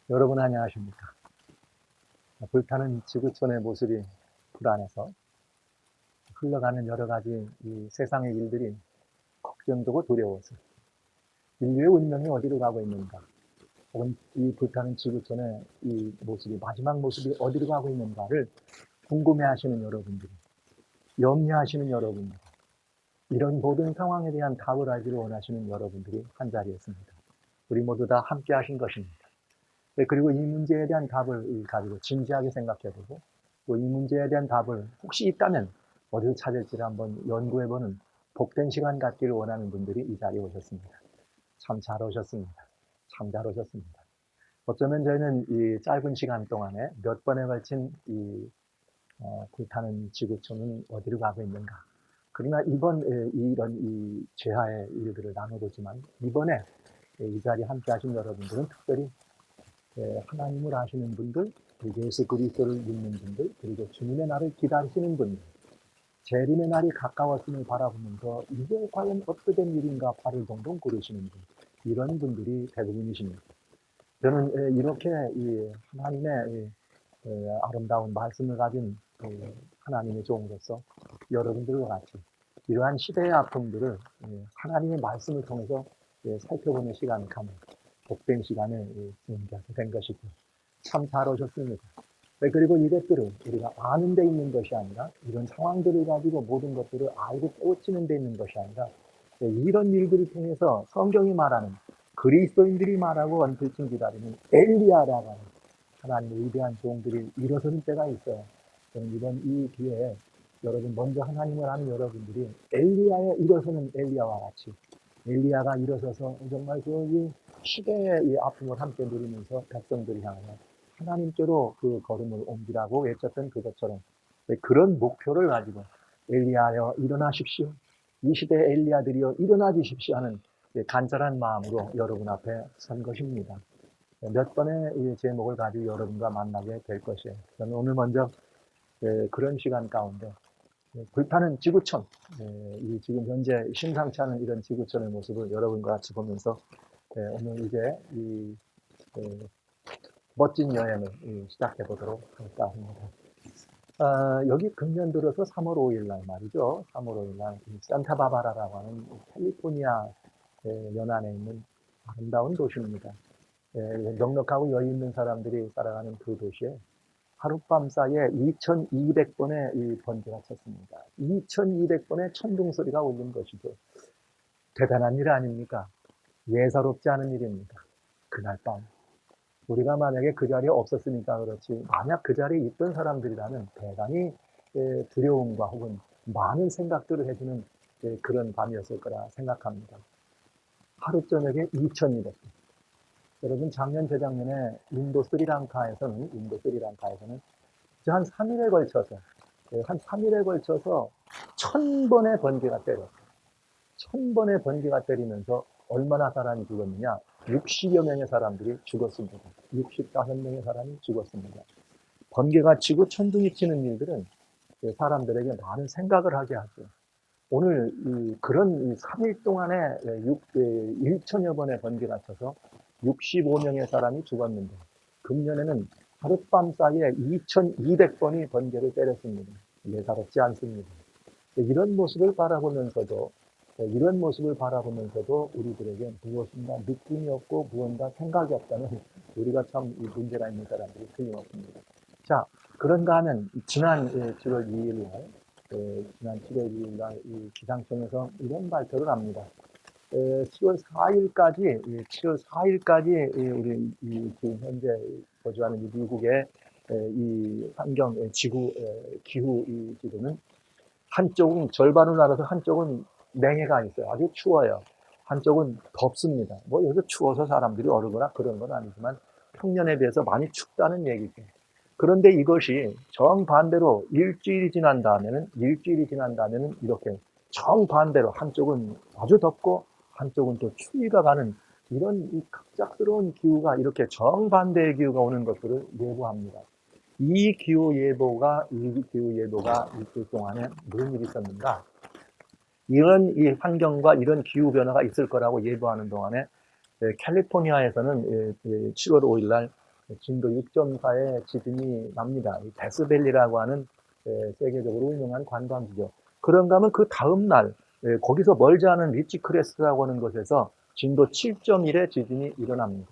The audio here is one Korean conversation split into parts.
여러분 안녕하십니까? 불타는 지구촌의 모습이 불안해서 흘러가는 여러 가지 이 세상의 일들이 걱정되고 두려워서 인류의 운명이 어디로 가고 있는가, 혹은 이 불타는 지구촌의 이 모습이, 마지막 모습이 어디로 가고 있는가를 궁금해하시는 여러분들, 염려하시는 여러분들, 이런 모든 상황에 대한 답을 알기를 원하시는 여러분들이 한자리에 있습니다. 우리 모두 다 함께 하신 것입니다. 그리고 이 문제에 대한 답을 가지고 진지하게 생각해보고, 또 이 문제에 대한 답을 혹시 있다면 어디서 찾을지를 한번 연구해보는 복된 시간 갖기를 원하는 분들이 이 자리에 오셨습니다. 참 잘 오셨습니다. 참 잘 오셨습니다. 어쩌면 저희는 이 짧은 시간 동안에 몇 번에 걸친 이 불타는 지구촌은 어디로 가고 있는가. 그러나 이런 이 죄하의 일들을 나눠보지만, 이번에 이 자리에 함께 하신 여러분들은 특별히 하나님을 아시는 분들, 그리고 예수 그리스도를 믿는 분들, 그리고 주님의 날을 기다리시는 분들, 재림의 날이 가까웠음을 바라보면서 이게 과연 어떻게 된 일인가 발을 동동 구르시는 분, 이런 분들이 대부분이십니다. 저는 이렇게 이 하나님의 아름다운 말씀을 가진 하나님의 종으로서 여러분들과 같이 이러한 시대의 아픔들을 하나님의 말씀을 통해서 살펴보는 시간을 갖는 복된 시간을 준비하게 된 것이고, 참 잘 오셨습니다. 그리고 이것들은 우리가 아는 데 있는 것이 아니라, 이런 상황들을 가지고 모든 것들을 알고 깨우치는 데 있는 것이 아니라, 이런 일들을 통해서 성경이 말하는, 그리스도인들이 말하고 언제쯤 기다리는 엘리야라고 하는 하나님의 위대한 종들이 일어서는 때가 있어요. 저는 이번 이 기회에 여러분, 먼저 하나님을 아는 여러분들이 엘리야에 일어서는 엘리야와 같이 엘리야가 일어서서 정말 그 시대의 이 아픔을 함께 누리면서 백성들을 향하여 하나님께로 그 걸음을 옮기라고 외쳤던 그것처럼, 그런 목표를 가지고 엘리야여 일어나십시오, 이 시대의 엘리야들이여 일어나 주십시오 하는 간절한 마음으로 여러분 앞에 선 것입니다. 몇 번의 이 제목을 가지고 여러분과 만나게 될 것이에요. 저는 오늘 먼저 그런 시간 가운데 불타는 지구촌, 이 지금 현재 심상치 않은 이런 지구촌의 모습을 여러분과 같이 보면서 오늘 이제 이 멋진 여행을 시작해 보도록 할까 합니다. 여기 금년 들어서 3월 5일 날 말이죠. 3월 5일 날 산타바바라라고 하는 캘리포니아 연안에 있는 아름다운 도시입니다. 넉넉하고 여유 있는 사람들이 살아가는 그 도시에 하룻밤 사이에 2200번의 이 번개가 쳤습니다. 2200번의 천둥 소리가 울린 것이죠. 대단한 일 아닙니까? 예사롭지 않은 일입니다. 그날 밤 우리가 만약에 그 자리에 없었으니까 그렇지, 만약 그 자리에 있던 사람들이라면 대단히 두려움과 혹은 많은 생각들을 해주는 그런 밤이었을 거라 생각합니다. 하루 저녁에 2200번. 여러분, 작년 재작년에 인도 스리랑카에서는 한 3일에 걸쳐서 한 3일에 걸쳐서 1000번의 번개가 때렸어요. 1000번의 번개가 때리면서 얼마나 사람이 죽었느냐? 60여 명의 사람들이 죽었습니다. 65명의 사람이 죽었습니다. 번개가 치고 천둥이 치는 일들은 사람들에게 많은 생각을 하게 하죠. 오늘 그런 3일 동안에 1천여 번의 번개가 쳐서 65명의 사람이 죽었는데, 금년에는 하룻밤 사이에 2200번이 번개를 때렸습니다. 예사롭지 않습니다. 이런 모습을 바라보면서도 우리들에게 무엇인가 느낌이 없고 무언가 생각이 없다는, 우리가 참 문제가 있는 사람들이 틀림없습니다. 자, 그런가 하면 지난 7월 2일 날 이 기상청에서 이런 발표를 합니다. 7월 4일까지 우리 지금 현재 거주하는 이 미국의 이 환경, 지구, 기후 이 지도는 한쪽은 절반을 나눠서 한쪽은 냉해가 있어요. 아주 추워요. 한쪽은 덥습니다. 뭐 여기서 추워서 사람들이 얼거나 그런 건 아니지만 평년에 비해서 많이 춥다는 얘기죠. 그런데 이것이 정반대로 일주일이 지난 다음에는 이렇게 정반대로 한쪽은 아주 덥고 한쪽은 또 추위가 가는 이런 이 갑작스러운 기후가, 이렇게 정반대의 기후가 오는 것들을 예보합니다. 이 기후 예보가 일주일 동안에 무슨 일이 있었는가? 이런 이 환경과 이런 기후 변화가 있을 거라고 예보하는 동안에 캘리포니아에서는 7월 5일 날 진도 6.4의 지진이 납니다. 이 데스밸리라고 하는 세계적으로 유명한 관광지죠. 그런가 하면 그 다음 날 거기서 멀지 않은 리치크레스라고 하는 곳에서 진도 7.1의 지진이 일어납니다.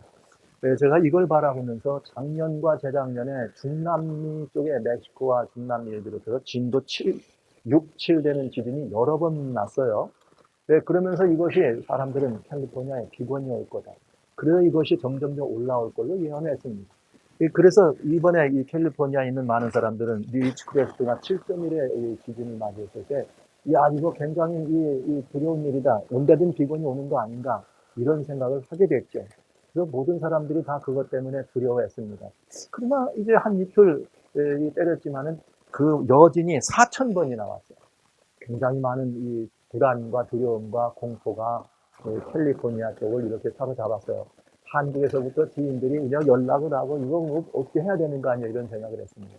제가 이걸 바라보면서 작년과 재작년에 중남미 쪽에 멕시코와 중남미를 비롯해서 진도 7, 6, 7 되는 지진이 여러 번 났어요. 그러면서 이것이 사람들은 캘리포니아에 비건이 올 거다. 그래서 이것이 점점점 올라올 걸로 예언했습니다. 그래서 이번에 이 캘리포니아에 있는 많은 사람들은 리치크레스트가 7.1의 지진을 맞이했을 때, 야, 이거 굉장히 이 두려운 일이다. 온데든 비건이 오는 거 아닌가. 이런 생각을 하게 됐죠. 그래서 모든 사람들이 다 그것 때문에 두려워했습니다. 그러나 이제 한 이틀 때렸지만은 그 여진이 4,000번이 나왔어요. 굉장히 많은 이 불안과 두려움과 공포가 캘리포니아 쪽을 이렇게 사로잡았어요. 한국에서부터 지인들이 그냥 연락을 하고 이거 뭐 어떻게 해야 되는 거 아니야 이런 생각을 했습니다.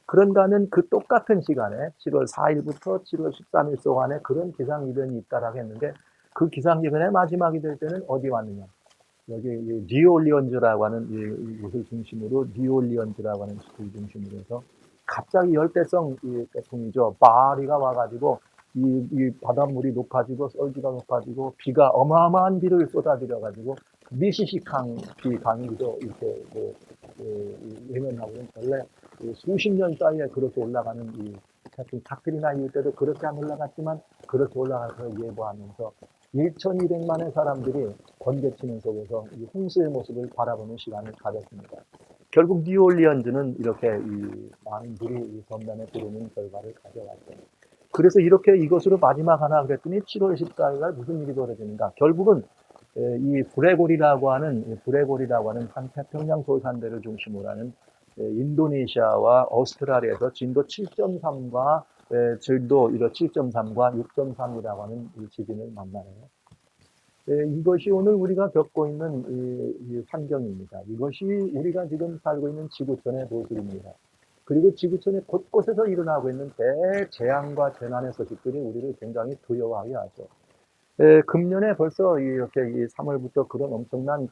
그런가 하면 그 똑같은 시간에 7월 4일부터 7월 13일 동안에 그런 기상이변이 있다라고 했는데 그 기상이변의 마지막이 될 때는 어디 왔느냐. 여기 뉴올리언즈라고 하는 이곳을 중심으로 뉴올리언즈라고 하는 시를 중심으로 해서 갑자기 열대성 태풍이죠. 바리가 와가지고 이 바닷물이 높아지고 썰기가 높아지고 비가 어마어마한 비를 쏟아들여가지고 미시시강 비 강이죠. 이렇게 외면하고는 원래 수십 년 사이에 그렇게 올라가는 이 태풍 카트리나 이후 때도 그렇게 안 올라갔지만 그렇게 올라가서 예보하면서 1,200만의 사람들이 번개치는 속에서 이 홍수의 모습을 바라보는 시간을 가졌습니다. 결국 뉴올리언즈는 이렇게 이 많은 물이 이 전면에 들어오는 결과를 가져갔죠. 그래서 이렇게 이것으로 마지막 하나 그랬더니 7월 14일 날 무슨 일이 벌어지는가. 결국은 이 브레골이라고 하는 한 태평양 소산대를 중심으로 하는 인도네시아와 오스트라리아에서 진도 7.3과 진도 7.3과 6.3이라고 하는 이 지진을 만나요. 이것이 오늘 우리가 겪고 있는 이 환경입니다. 이것이 우리가 지금 살고 있는 지구촌의 모습입니다. 그리고 지구촌의 곳곳에서 일어나고 있는 대재앙과 재난의 소식들이 우리를 굉장히 두려워하게 하죠. 금년에 벌써 이렇게 3월부터 그런 엄청난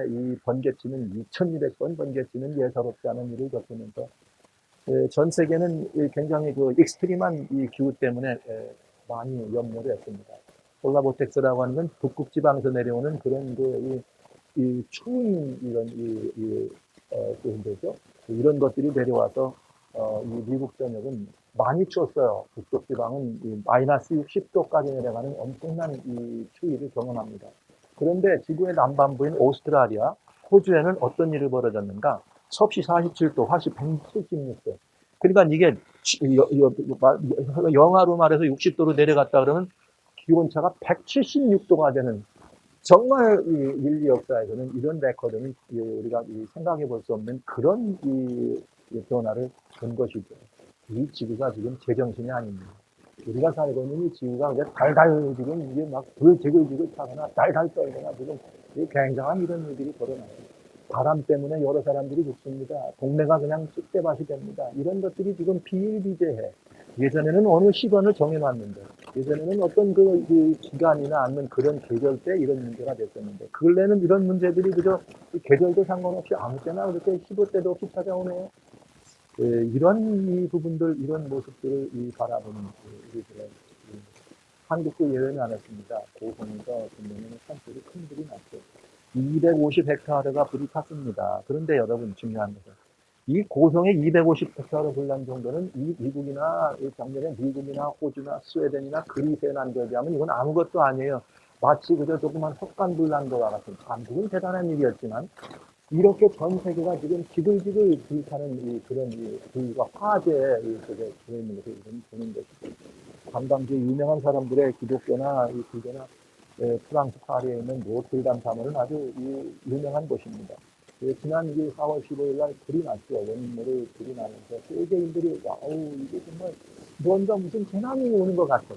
이 번개치는 2,200번 번개치는 예사롭지 않은 일을 겪으면서 전 세계는 굉장히 그 익스트림한 이 기후 때문에 많이 염려를 했습니다. 폴라보텍스라고 하는 건 북극 지방에서 내려오는 그런 이 추운 그런데죠. 이런 것들이 내려와서 이 미국 전역은 많이 추웠어요. 북쪽 지방은 마이너스 60도까지 내려가는 엄청난 이 추위를 경험합니다. 그런데 지구의 남반부인 오스트라리아, 호주에는 어떤 일이 벌어졌는가? 섭씨 47도, 화씨 176도. 그러니까 이게 영하로 말해서 60도로 내려갔다 그러면 기온차가 176도가 되는 정말 인류 역사에서는 이런 레코드는 우리가 생각해 볼 수 없는 그런 변화를 본 것이죠. 이 지구가 지금 제정신이 아닙니다. 우리가 살고 있는 이 지구가 이제 달달 지금 이게 막 지글지글 타거나 달달 떨거나 지금 굉장한 이런 일들이 벌어나요. 바람 때문에 여러 사람들이 죽습니다. 동네가 그냥 쑥대밭이 됩니다. 이런 것들이 지금 비일비재해. 예전에는 어느 시간을 정해놨는데, 예전에는 어떤 그 기간이나 아니면 그런 계절 때 이런 문제가 됐었는데, 근래는 이런 문제들이 그저 계절도 상관없이 아무 때나 그렇게 시도 때도 없이 찾아오네요. 이런 이 부분들, 이런 모습들을 바라보는 우리들의 한국도 예외는 안 했습니다. 고성에서 금년에는 산불이 큰 불이 났죠. 250헥타르가 불이 탔습니다. 그런데 여러분 중요한 것은 이 고성에 250헥타르 불난 정도는 이 미국이나 작년에 미국이나 호주나 스웨덴이나 그리스에 난 거에 비하면 이건 아무것도 아니에요. 마치 그저 조그만 헛간 불난 것과 같은 한국은 대단한 일이었지만 이렇게 전 세계가 지금 지글지글 불타는 그런 불과 화재에 속에 들어있는 것을 보는 것이죠. 관광지 유명한 사람들의 기독교나 불교나 프랑스 파리에 있는 노틀담 사원은 아주 유명한 곳입니다. 지난 4월 15일 날 불이 났죠. 원모를 불이 나면서 세계인들이 와우 이게 정말 뭔가 무슨 재난이 오는 것 같은.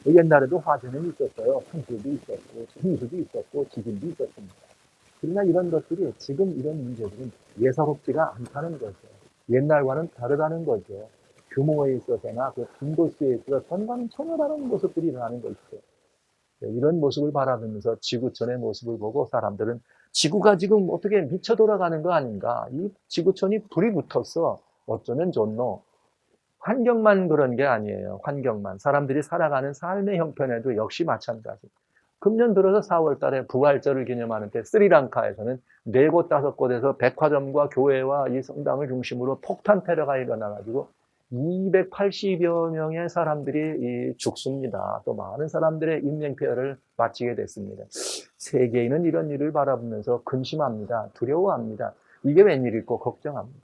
옛날에도 화재는 있었어요. 산불도 있었고 홍수도 있었고 지진도 있었습니다. 그러나 이런 것들이 지금 이런 문제들은 예사롭지가 않다는 거죠. 옛날과는 다르다는 거죠. 규모에 있어서나 그 빈도수에 있어서 전과는 전혀 다른 모습들이 일어나는 것이죠. 이런 모습을 바라보면서 지구촌의 모습을 보고 사람들은 지구가 지금 어떻게 미쳐 돌아가는 거 아닌가? 이 지구촌이 불이 붙었어. 어쩌면 좋노? 환경만 그런 게 아니에요. 환경만. 사람들이 살아가는 삶의 형편에도 역시 마찬가지. 금년 들어서 4월 달에 부활절을 기념하는 때 스리랑카에서는 4곳, 5곳에서 백화점과 교회와 이 성당을 중심으로 폭탄 테러가 일어나가지고 280여 명의 사람들이 죽습니다. 또 많은 사람들의 인명피해를 마치게 됐습니다. 세계인은 이런 일을 바라보면서 근심합니다. 두려워합니다. 이게 웬일일까 걱정합니다.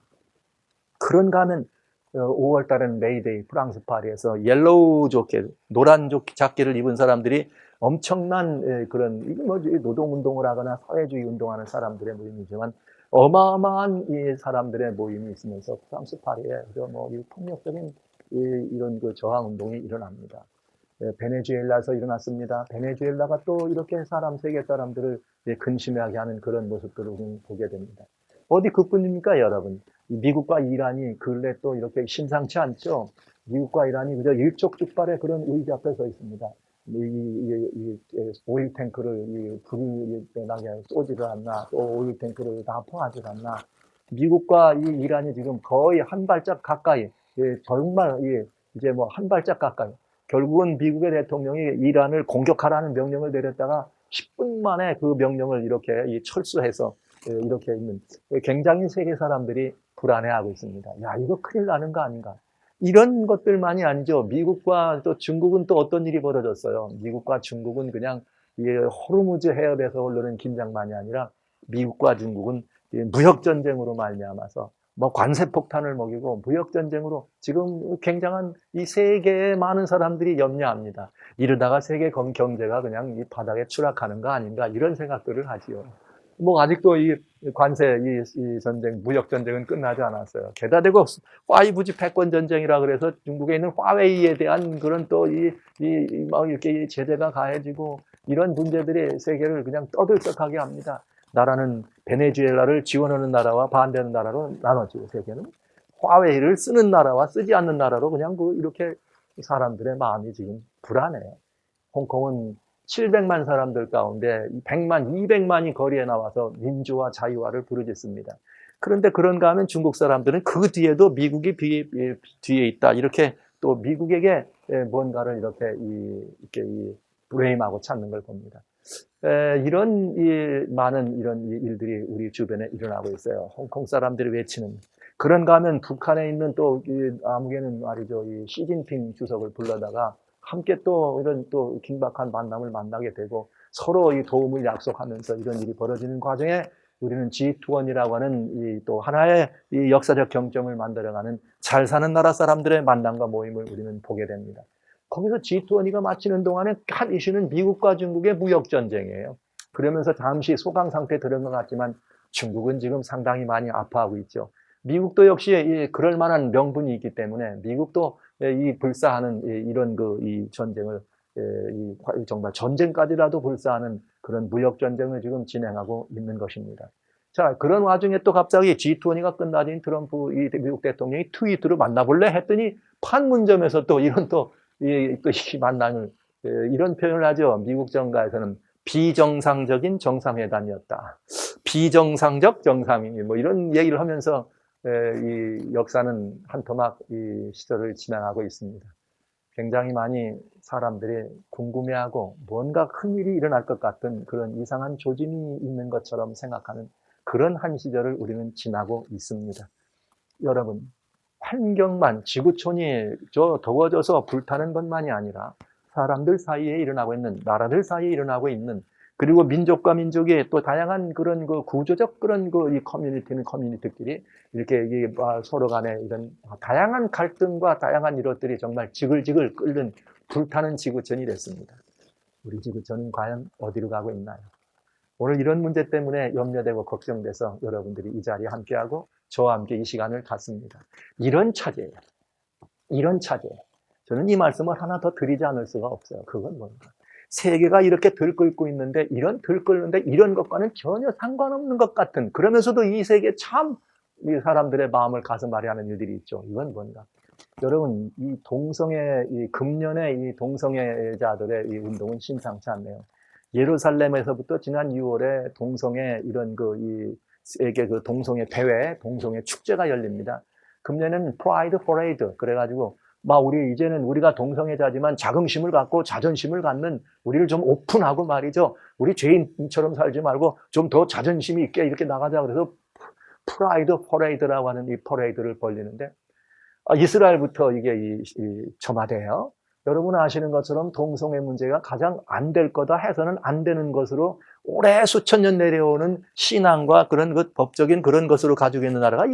그런가 하면 5월 달은 메이데이, 프랑스 파리에서 옐로우 조켓, 노란 자켓을 입은 사람들이 엄청난 그런, 이게 뭐지, 노동운동을 하거나 사회주의 운동하는 사람들의 모임이지만 어마어마한 이 사람들의 모임이 있으면서 프랑스 파리에 뭐 폭력적인 이런 그 저항운동이 일어납니다. 베네수엘라에서 일어났습니다. 베네수엘라가 또 이렇게 세계 사람들을 근심하게 하는 그런 모습들을 보게 됩니다. 어디 그뿐입니까, 여러분? 미국과 이란이 근래 또 이렇게 심상치 않죠? 미국과 이란이 그저 일촉즉발의 그런 위기 앞에 서 있습니다. 오일 탱크를 불이 나게 쏘지를 않나, 또 오일 탱크를 납포하지를 않나. 미국과 이란이 지금 거의 한 발짝 가까이, 정말 이제 뭐 한 발짝 가까이. 결국은 미국의 대통령이 이란을 공격하라는 명령을 내렸다가 10분 만에 그 명령을 이렇게 철수해서 이렇게 있는 굉장히 세계 사람들이 불안해하고 있습니다. 야, 이거 큰일 나는 거 아닌가? 이런 것들만이 아니죠. 미국과 또 중국은 또 어떤 일이 벌어졌어요. 미국과 중국은 그냥 호르무즈 해협에서 흐르는 긴장만이 아니라 미국과 중국은 무역 전쟁으로 말미암아서 뭐 관세 폭탄을 먹이고 무역 전쟁으로 지금 굉장한 이 세계의 많은 사람들이 염려합니다. 이러다가 세계 경제가 그냥 이 바닥에 추락하는 거 아닌가 이런 생각들을 하지요. 뭐 아직도 이 관세 이 전쟁 무역 전쟁은 끝나지 않았어요. 게다가 대고 5G 패권 전쟁이라 그래서 중국에 있는 화웨이에 대한 그런 또 막 이렇게 제재가 가해지고 이런 문제들이 세계를 그냥 떠들썩하게 합니다. 나라는 베네수엘라를 지원하는 나라와 반대하는 나라로 나눠지고 세계는 화웨이를 쓰는 나라와 쓰지 않는 나라로 그냥 이렇게 사람들의 마음이 지금 불안해요. 홍콩은 700만 사람들 가운데 100만, 200만이 거리에 나와서 민주화, 자유화를 부르짖습니다. 그런데 그런가 하면 중국 사람들은 그 뒤에도 미국이 뒤에 있다. 이렇게 또 미국에게 뭔가를 이렇게 브레임하고 찾는 걸 봅니다. 이런 많은 이런 일들이 우리 주변에 일어나고 있어요. 홍콩 사람들이 외치는. 그런가 하면 북한에 있는 또 아무개는 말이죠. 시진핑 주석을 불러다가 함께 또 이런 또 긴박한 만남을 만나게 되고 서로 이 도움을 약속하면서 이런 일이 벌어지는 과정에 우리는 G20이라고 하는 또 하나의 이 역사적 경점을 만들어가는 잘 사는 나라 사람들의 만남과 모임을 우리는 보게 됩니다. 거기서 G20가 마치는 동안에 한 이슈는 미국과 중국의 무역 전쟁이에요. 그러면서 잠시 소강 상태에 들은 것 같지만 중국은 지금 상당히 많이 아파하고 있죠. 미국도 역시 그럴 만한 명분이 있기 때문에 미국도 이 불사하는 이런 이 전쟁을 정말 전쟁까지라도 불사하는 그런 무역 전쟁을 지금 진행하고 있는 것입니다. 자, 그런 와중에 또 갑자기 G20가 끝나더니 트럼프 미국 대통령이 트위터로 만나볼래 했더니 판문점에서 또 이런 이 만남을 이런 표현을 하죠. 미국 정가에서는 비정상적인 정상회담이었다. 비정상적 정상회담 뭐 이런 얘기를 하면서 이 역사는 한 토막 이 시절을 지나가고 있습니다. 굉장히 많이 사람들이 궁금해하고 뭔가 큰일이 일어날 것 같은 그런 이상한 조짐이 있는 것처럼 생각하는 그런 한 시절을 우리는 지나고 있습니다. 여러분, 환경만, 지구촌이 더워져서 불타는 것만이 아니라 사람들 사이에 일어나고 있는, 나라들 사이에 일어나고 있는, 그리고 민족과 민족의 또 다양한 그런 구조적 그런 이 커뮤니티끼리 이렇게 서로 간에 이런 다양한 갈등과 다양한 이것들이 정말 지글지글 끓는 불타는 지구촌이 됐습니다. 우리 지구촌은 과연 어디로 가고 있나요? 오늘 이런 문제 때문에 염려되고 걱정돼서 여러분들이 이 자리에 함께하고 저와 함께 이 시간을 갖습니다. 이런 차제예요. 이런 차제예요. 저는 이 말씀을 하나 더 드리지 않을 수가 없어요. 그건 뭔가. 세계가 이렇게 들끓고 있는데 들끓는데 이런 것과는 전혀 상관없는 것 같은 그러면서도 이 세계에 참 이 사람들의 마음을 가슴앓이 하는 일들이 있죠. 이건 뭔가. 여러분, 금년의 이 동성애자들의 이 운동은 심상치 않네요. 예루살렘에서부터 지난 6월에 동성애 이런 이 세계 그 동성애 대회, 동성애 축제가 열립니다. 금년에는 프라이드 퍼레이드 그래가지고 우리 이제는 우리가 동성애자지만 자긍심을 갖고 자존심을 갖는 우리를 좀 오픈하고 말이죠. 우리 죄인처럼 살지 말고 좀 더 자존심이 있게 이렇게 나가자 그래서 프라이드 퍼레이드라고 하는 이 퍼레이드를 벌리는데 이스라엘부터 이게 점화돼요. 여러분 아시는 것처럼 동성애 문제가 가장 안 될 거다 해서는 안 되는 것으로 오래 수천 년 내려오는 신앙과 그런 그 법적인 그런 것으로 가지고 있는 나라가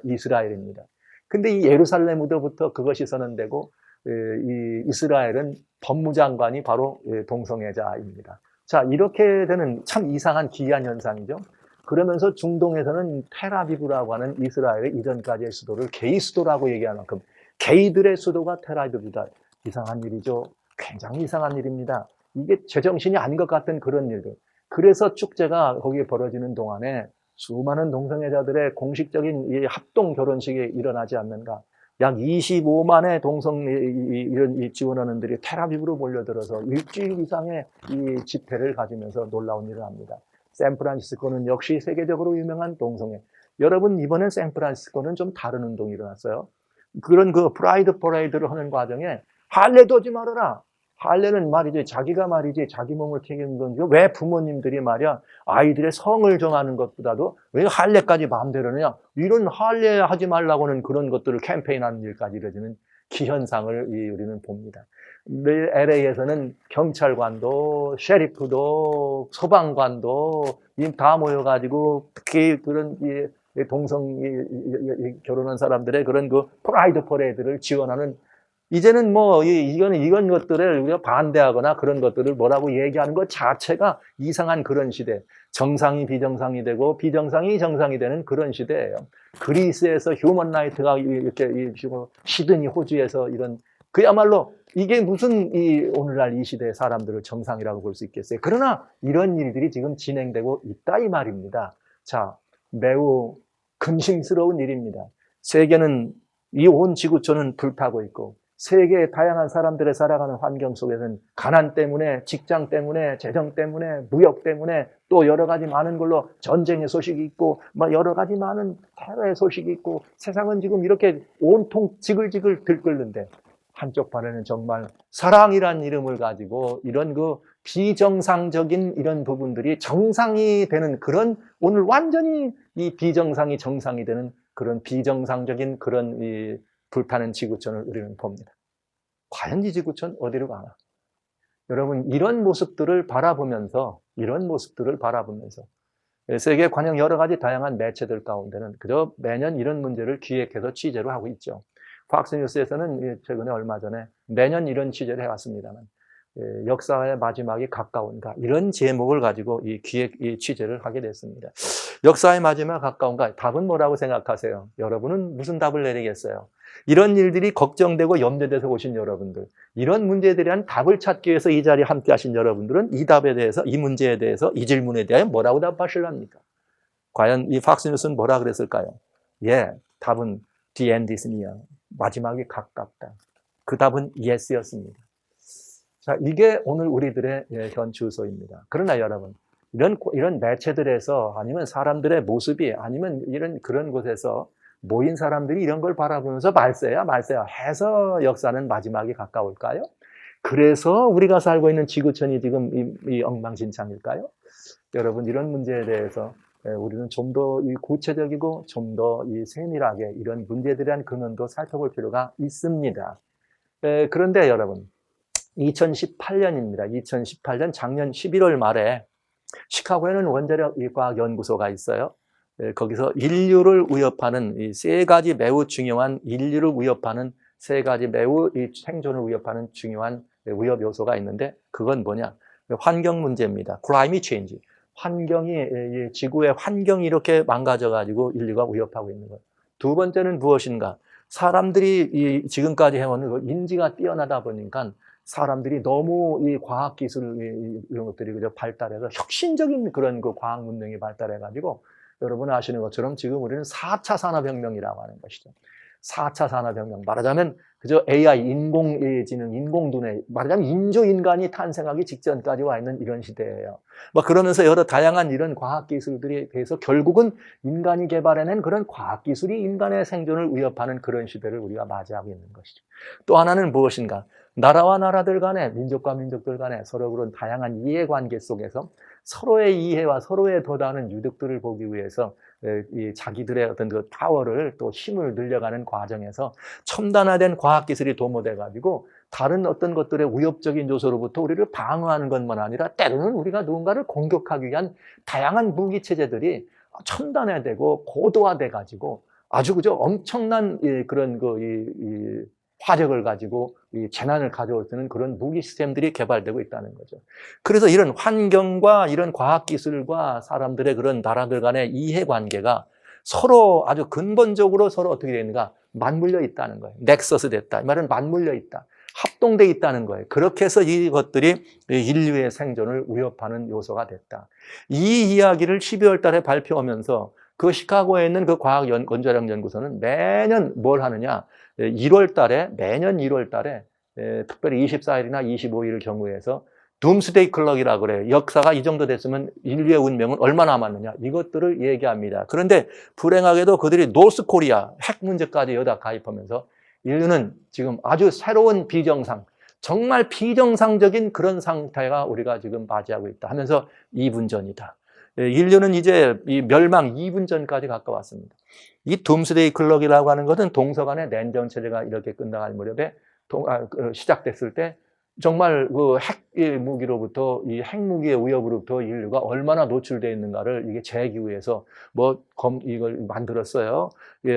이스라엘입니다. 근데 이 예루살렘으로부터 그것이 선언되고 이 이스라엘은 법무장관이 바로 동성애자입니다. 자, 이렇게 되는 참 이상한 기이한 현상이죠. 그러면서 중동에서는 텔아비브라고 하는 이스라엘의 이전까지의 수도를 게이 수도라고 얘기할 만큼 게이들의 수도가 텔아비브다. 이상한 일이죠. 굉장히 이상한 일입니다. 이게 제정신이 아닌 것 같은 그런 일들. 그래서 축제가 거기에 벌어지는 동안에 수많은 동성애자들의 공식적인 이 합동 결혼식이 일어나지 않는가. 약 25만의 이런 지원하는들이 텔아비브로 몰려들어서 일주일 이상의 이 집회를 가지면서 놀라운 일을 합니다. 샌프란시스코는 역시 세계적으로 유명한 동성애. 여러분 이번엔 샌프란시스코는 좀 다른 운동이 일어났어요. 그런 그 프라이드 퍼레이드를 하는 과정에 할례도 하지 말아라. 할례는 말이지 자기가 말이지 자기 몸을 튀기는 건지 왜 부모님들이 말이야 아이들의 성을 정하는 것보다도 왜 할례까지 마음대로 하느냐. 이런 할례 하지 말라고는 그런 것들을 캠페인하는 일까지 이루어지는 기현상을 우리는 봅니다. LA에서는 경찰관도 셰리프도 소방관도 다 모여가지고 특히 그런 동성 결혼한 사람들의 그런 그 프라이드 퍼레이드를 지원하는 이제는 이건 것들을 우리가 반대하거나 그런 것들을 뭐라고 얘기하는 것 자체가 이상한 그런 시대. 정상이 비정상이 되고 비정상이 정상이 되는 그런 시대예요. 그리스에서 휴먼 라이트가 이렇게 시드니 호주에서 이런 그야말로 이게 무슨 오늘날 이 시대의 사람들을 정상이라고 볼 수 있겠어요. 그러나 이런 일들이 지금 진행되고 있다 이 말입니다. 자, 매우 근심스러운 일입니다. 세계는 이 온 지구촌은 불타고 있고 세계의 다양한 사람들의 살아가는 환경 속에서는 가난 때문에, 직장 때문에, 재정 때문에, 무역 때문에 또 여러 가지 많은 걸로 전쟁의 소식이 있고 여러 가지 많은 테러의 소식이 있고 세상은 지금 이렇게 온통 지글지글 들끓는데 한쪽 판에는 정말 사랑이란 이름을 가지고 이런 그 비정상적인 이런 부분들이 정상이 되는 그런 오늘 완전히 이 비정상이 정상이 되는 그런 비정상적인 그런 이 불타는 지구촌을 우리는 봅니다. 과연 이 지구촌 어디로 가나? 여러분 이런 모습들을 바라보면서 세계 관영 여러 가지 다양한 매체들 가운데는 그저 매년 이런 문제를 기획해서 취재를 하고 있죠. 팍스뉴스에서는 최근에 얼마 전에 매년 이런 취재를 해왔습니다만 역사의 마지막이 가까운가 이런 제목을 가지고 이 취재를 하게 됐습니다. 역사의 마지막 가까운가 답은 뭐라고 생각하세요? 여러분은 무슨 답을 내리겠어요? 이런 일들이 걱정되고 염려돼서 오신 여러분들, 이런 문제에 대한 답을 찾기 위해서 이 자리에 함께 하신 여러분들은 이 답에 대해서, 이 문제에 대해서, 이 질문에 대해 뭐라고 답하실랍니까? 과연 이 팍스뉴스는 뭐라 그랬을까요? 답은 the end is near. 마지막이 가깝다. 그 답은 yes였습니다. 자, 이게 오늘 우리들의 현 주소입니다. 그러나 여러분, 이런 매체들에서 아니면 사람들의 모습이 아니면 그런 곳에서 모인 사람들이 이런 걸 바라보면서 말세야 해서 역사는 마지막이 가까울까요? 그래서 우리가 살고 있는 지구촌이 지금 이 엉망진창일까요? 여러분 이런 문제에 대해서 우리는 좀 더 구체적이고 좀 더 세밀하게 이런 문제들에 대한 근원도 살펴볼 필요가 있습니다. 그런데 여러분 2018년입니다. 2018년 작년 11월 말에 시카고에는 원자력 과학 연구소가 있어요. 거기서 인류를 위협하는 이 세 가지 매우 중요한 인류를 위협하는 세 가지 매우 이 생존을 위협하는 중요한 위협 요소가 있는데 그건 뭐냐? 환경 문제입니다. Climate change. 환경이 지구의 환경이 이렇게 망가져 가지고 인류가 위협하고 있는 거예요. 두 번째는 무엇인가? 사람들이 지금까지 해오는 인지가 뛰어나다 보니까 사람들이 너무 이 과학 기술 이런 것들이 그저 발달해서 혁신적인 그런 그 과학 문명이 발달해 가지고 여러분 아시는 것처럼 지금 우리는 4차 산업혁명이라고 하는 것이죠. 4차 산업혁명, 말하자면 그저 AI, 인공지능, 인공두뇌, 말하자면 인조인간이 탄생하기 직전까지 와 있는 이런 시대예요. 그러면서 여러 다양한 이런 과학기술들에 대해서 결국은 인간이 개발해낸 그런 과학기술이 인간의 생존을 위협하는 그런 시대를 우리가 맞이하고 있는 것이죠. 또 하나는 무엇인가? 나라와 나라들 간에, 민족과 민족들 간에 서로 그런 다양한 이해관계 속에서 서로의 이해와 서로의 도달하는 유득들을 보기 위해서 자기들의 어떤 그 파워를 또 힘을 늘려가는 과정에서 첨단화된 과학기술이 도모돼가지고 다른 어떤 것들의 위협적인 요소로부터 우리를 방어하는 것만 아니라 때로는 우리가 누군가를 공격하기 위한 다양한 무기체제들이 첨단화되고 고도화돼가지고 아주 그저 엄청난 그런 화력을 가지고 이 재난을 가져올 때는 그런 무기 시스템들이 개발되고 있다는 거죠. 그래서 이런 환경과 이런 과학기술과 사람들의 그런 나라들 간의 이해관계가 서로 아주 근본적으로 서로 어떻게 되는가? 맞물려 있다는 거예요. 넥서스 됐다. 이 말은 맞물려 있다. 합동돼 있다는 거예요. 그렇게 해서 이것들이 인류의 생존을 위협하는 요소가 됐다. 이 이야기를 12월 달에 발표하면서 그 시카고에 있는 그 과학원자력연구소는 매년 뭘 하느냐? 1월 달에, 매년 1월 달에, 특별히 24일이나 25일 경우에서 둠스데이 클럭이라고 그래요. 역사가 이 정도 됐으면 인류의 운명은 얼마나 남았느냐. 이것들을 얘기합니다. 그런데 불행하게도 그들이 노스 코리아 핵 문제까지 여다 가입하면서 인류는 지금 아주 새로운 비정상, 정말 비정상적인 그런 상태가 우리가 지금 맞이하고 있다 하면서 2분 전이다. 인류는 이제 이 멸망 2분 전까지 가까웠습니다. 이 둠스데이 클럭이라고 하는 것은 동서간의 냉전 체제가 이렇게 끝나갈 무렵에 시작됐을 때 정말 그 핵 무기로부터 이 핵무기의 위협으로부터 인류가 얼마나 노출되어 있는가를 이게 재기 위해서 이걸 만들었어요.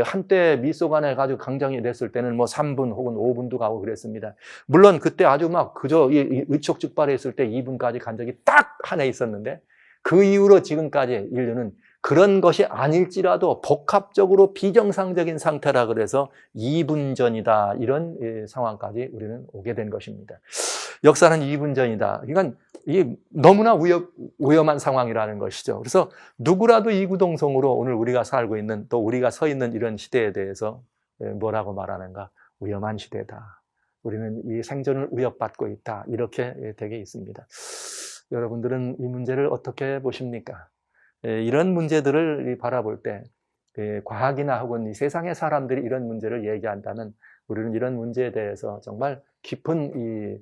한때 미소간에 가지고 강정이 됐을 때는 3분 혹은 5분도 가고 그랬습니다. 물론 그때 아주 그저 의촉즉발했을 때 2분까지 간 적이 딱 하나 있었는데 그 이후로 지금까지 인류는 그런 것이 아닐지라도 복합적으로 비정상적인 상태라 그래서 2분 전이다. 이런 상황까지 우리는 오게 된 것입니다. 역사는 2분 전이다. 그러니까 이게 너무나 위험한 상황이라는 것이죠. 그래서 누구라도 이구동성으로 오늘 우리가 살고 있는 또 우리가 서 있는 이런 시대에 대해서 뭐라고 말하는가? 위험한 시대다. 우리는 이 생존을 위협받고 있다. 이렇게 되게 있습니다. 여러분들은 이 문제를 어떻게 보십니까? 이런 문제들을 바라볼 때 과학이나 혹은 이 세상의 사람들이 이런 문제를 얘기한다면 우리는 이런 문제에 대해서 정말 깊은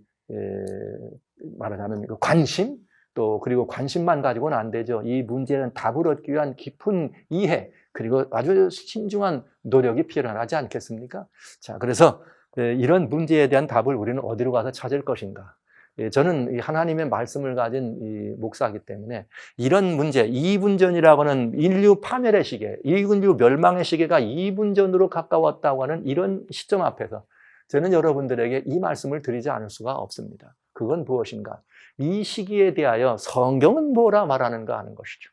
말하자면 관심 또 그리고 관심만 가지고는 안 되죠. 이 문제는 답을 얻기 위한 깊은 이해 그리고 아주 신중한 노력이 필요하지 않겠습니까? 자, 그래서 이런 문제에 대한 답을 우리는 어디로 가서 찾을 것인가? 저는 하나님의 말씀을 가진 이 목사이기 때문에 이런 문제, 2분 전이라고 하는 인류 파멸의 시계, 인류 멸망의 시계가 2분 전으로 가까웠다고 하는 이런 시점 앞에서 저는 여러분들에게 이 말씀을 드리지 않을 수가 없습니다. 그건 무엇인가? 이 시기에 대하여 성경은 뭐라 말하는가 하는 것이죠.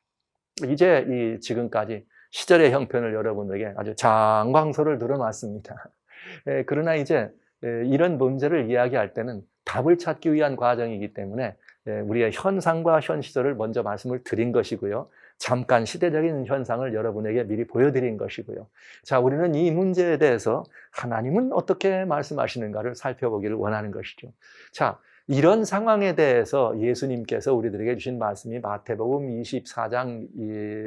이제 지금까지 시절의 형편을 여러분에게 아주 장광소를 들어놨습니다. 그러나 이제 이런 문제를 이야기할 때는 답을 찾기 위한 과정이기 때문에 우리의 현상과 현 시절을 먼저 말씀을 드린 것이고요. 잠깐 시대적인 현상을 여러분에게 미리 보여드린 것이고요. 자, 우리는 이 문제에 대해서 하나님은 어떻게 말씀하시는가를 살펴보기를 원하는 것이죠. 자, 이런 상황에 대해서 예수님께서 우리들에게 주신 말씀이 마태복음 24장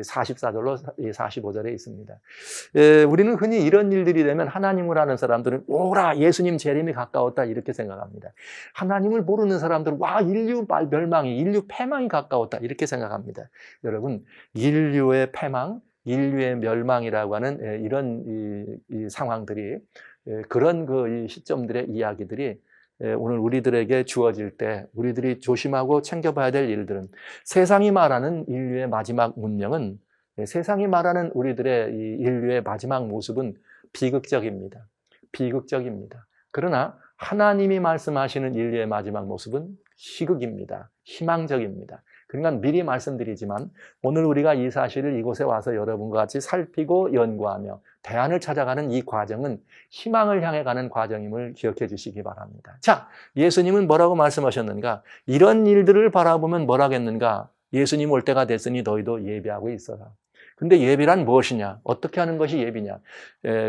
44절로 45절에 있습니다. 우리는 흔히 이런 일들이 되면 하나님을 아는 사람들은 오라 예수님 재림이 가까웠다 이렇게 생각합니다. 하나님을 모르는 사람들은 와 인류 멸망이 인류 패망이 가까웠다 이렇게 생각합니다. 여러분 인류의 패망, 인류의 멸망이라고 하는 이런 이 상황들이 그런 이 시점들의 이야기들이 오늘 우리들에게 주어질 때 우리들이 조심하고 챙겨봐야 될 일들은 세상이 말하는 인류의 마지막 문명은 세상이 말하는 우리들의 이 인류의 마지막 모습은 비극적입니다. 비극적입니다. 그러나 하나님이 말씀하시는 인류의 마지막 모습은 희극입니다. 희망적입니다. 그러니까 미리 말씀드리지만 오늘 우리가 이 사실을 이곳에 와서 여러분과 같이 살피고 연구하며 대안을 찾아가는 이 과정은 희망을 향해 가는 과정임을 기억해 주시기 바랍니다. 자, 예수님은 뭐라고 말씀하셨는가? 이런 일들을 바라보면 뭐라겠는가? 예수님 올 때가 됐으니 너희도 예비하고 있어라. 근데 예비란 무엇이냐? 어떻게 하는 것이 예비냐?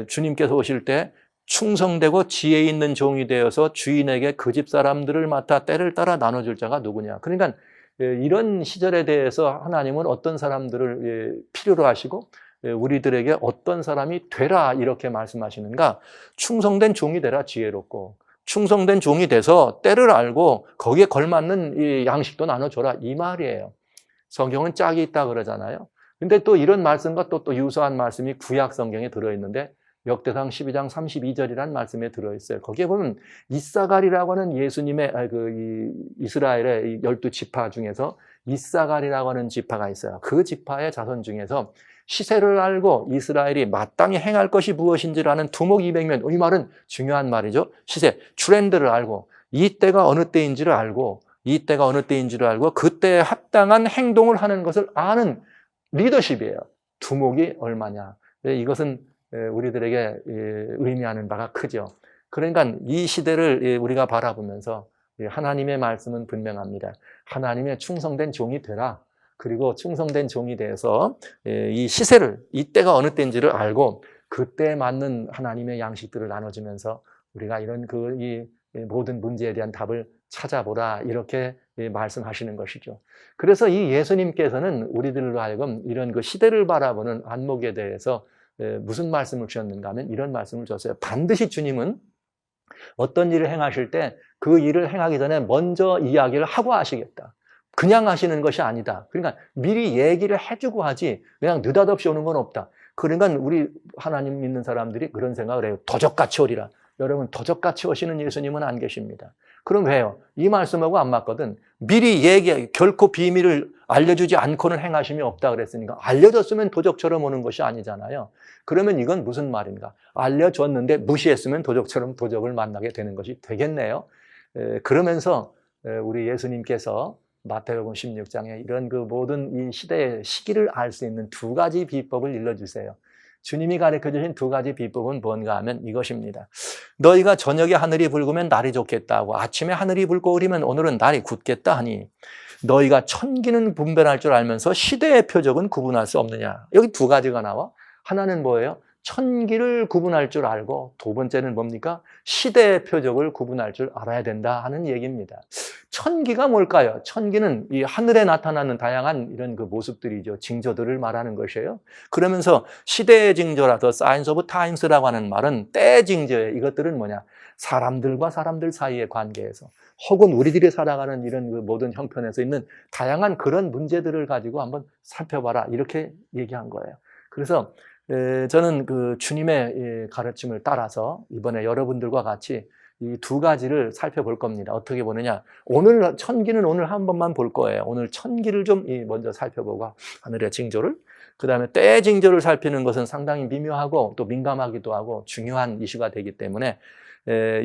주님께서 오실 때 충성되고 지혜 있는 종이 되어서 주인에게 그 집 사람들을 맡아 때를 따라 나눠줄 자가 누구냐? 그러니까 이런 시절에 대해서 하나님은 어떤 사람들을 필요로 하시고 우리들에게 어떤 사람이 되라 이렇게 말씀하시는가? 충성된 종이 되라 지혜롭고, 충성된 종이 돼서 때를 알고 거기에 걸맞는 이 양식도 나눠줘라 이 말이에요. 성경은 짝이 있다 그러잖아요. 근데 또 이런 말씀과 또 유사한 말씀이 구약 성경에 들어있는데 역대상 12장 32절이라는 말씀에 들어있어요. 거기에 보면 이사갈이라고 하는 예수님의 이스라엘의 12지파 중에서 이사갈이라고 하는 지파가 있어요. 그 지파의 자손 중에서 시세를 알고 이스라엘이 마땅히 행할 것이 무엇인지를 아는 두목 200명. 이 말은 중요한 말이죠. 시세, 트렌드를 알고 이때가 어느 때인지를 알고 이때가 어느 때인지를 알고 그때에 합당한 행동을 하는 것을 아는 리더십이에요. 두목이 얼마냐. 이것은 우리들에게 의미하는 바가 크죠. 그러니까 이 시대를 우리가 바라보면서 하나님의 말씀은 분명합니다. 하나님의 충성된 종이 되라. 그리고 충성된 종이 돼서 이 시세를, 이때가 어느 때인지를 알고 그때에 맞는 하나님의 양식들을 나눠주면서 우리가 이런 이 모든 문제에 대한 답을 찾아보라 이렇게 말씀하시는 것이죠. 그래서 이 예수님께서는 우리들로 하여금 이런 그 시대를 바라보는 안목에 대해서 무슨 말씀을 주셨는가 하면 이런 말씀을 주셨어요. 반드시 주님은 어떤 일을 행하실 때 그 일을 행하기 전에 먼저 이야기를 하고 하시겠다. 그냥 하시는 것이 아니다. 그러니까 미리 얘기를 해주고 하지 그냥 느닷없이 오는 건 없다. 그러니까 우리 하나님 믿는 사람들이 그런 생각을 해요. 도적같이 오리라. 여러분 도적같이 오시는 예수님은 안 계십니다. 그럼 왜요? 이 말씀하고 안 맞거든. 미리 결코 비밀을 알려주지 않고는 행하심이 없다 그랬으니까 알려줬으면 도적처럼 오는 것이 아니잖아요. 그러면 이건 무슨 말인가? 알려줬는데 무시했으면 도적처럼 도적을 만나게 되는 것이 되겠네요. 그러면서 우리 예수님께서 마태복음 16장에 이런 그 모든 이 시대의 시기를 알 수 있는 두 가지 비법을 일러주세요. 주님이 가르쳐주신 두 가지 비법은 뭔가 하면 이것입니다. 너희가 저녁에 하늘이 붉으면 날이 좋겠다 고 아침에 하늘이 붉고 흐리면 오늘은 날이 굳겠다 하니 너희가 천기는 분별할 줄 알면서 시대의 표적은 구분할 수 없느냐. 여기 두 가지가 나와. 하나는 뭐예요? 천기를 구분할 줄 알고 두 번째는 뭡니까? 시대의 표적을 구분할 줄 알아야 된다 하는 얘기입니다. 천기가 뭘까요? 천기는 이 하늘에 나타나는 다양한 이런 그 모습들이죠. 징조들을 말하는 것이에요. 그러면서 시대의 징조라서 사이언스 오브 타임스라고 하는 말은 때의 징조예요. 이것들은 뭐냐? 사람들과 사람들 사이의 관계에서 혹은 우리들이 살아가는 이런 그 모든 형편에서 있는 다양한 그런 문제들을 가지고 한번 살펴봐라 이렇게 얘기한 거예요. 그래서 저는 그 주님의 가르침을 따라서 이번에 여러분들과 같이 이 두 가지를 살펴볼 겁니다. 어떻게 보느냐? 오늘 천기는 오늘 한 번만 볼 거예요. 오늘 천기를 좀 먼저 살펴보고 하늘의 징조를, 그 다음에 때의 징조를 살피는 것은 상당히 미묘하고 또 민감하기도 하고 중요한 이슈가 되기 때문에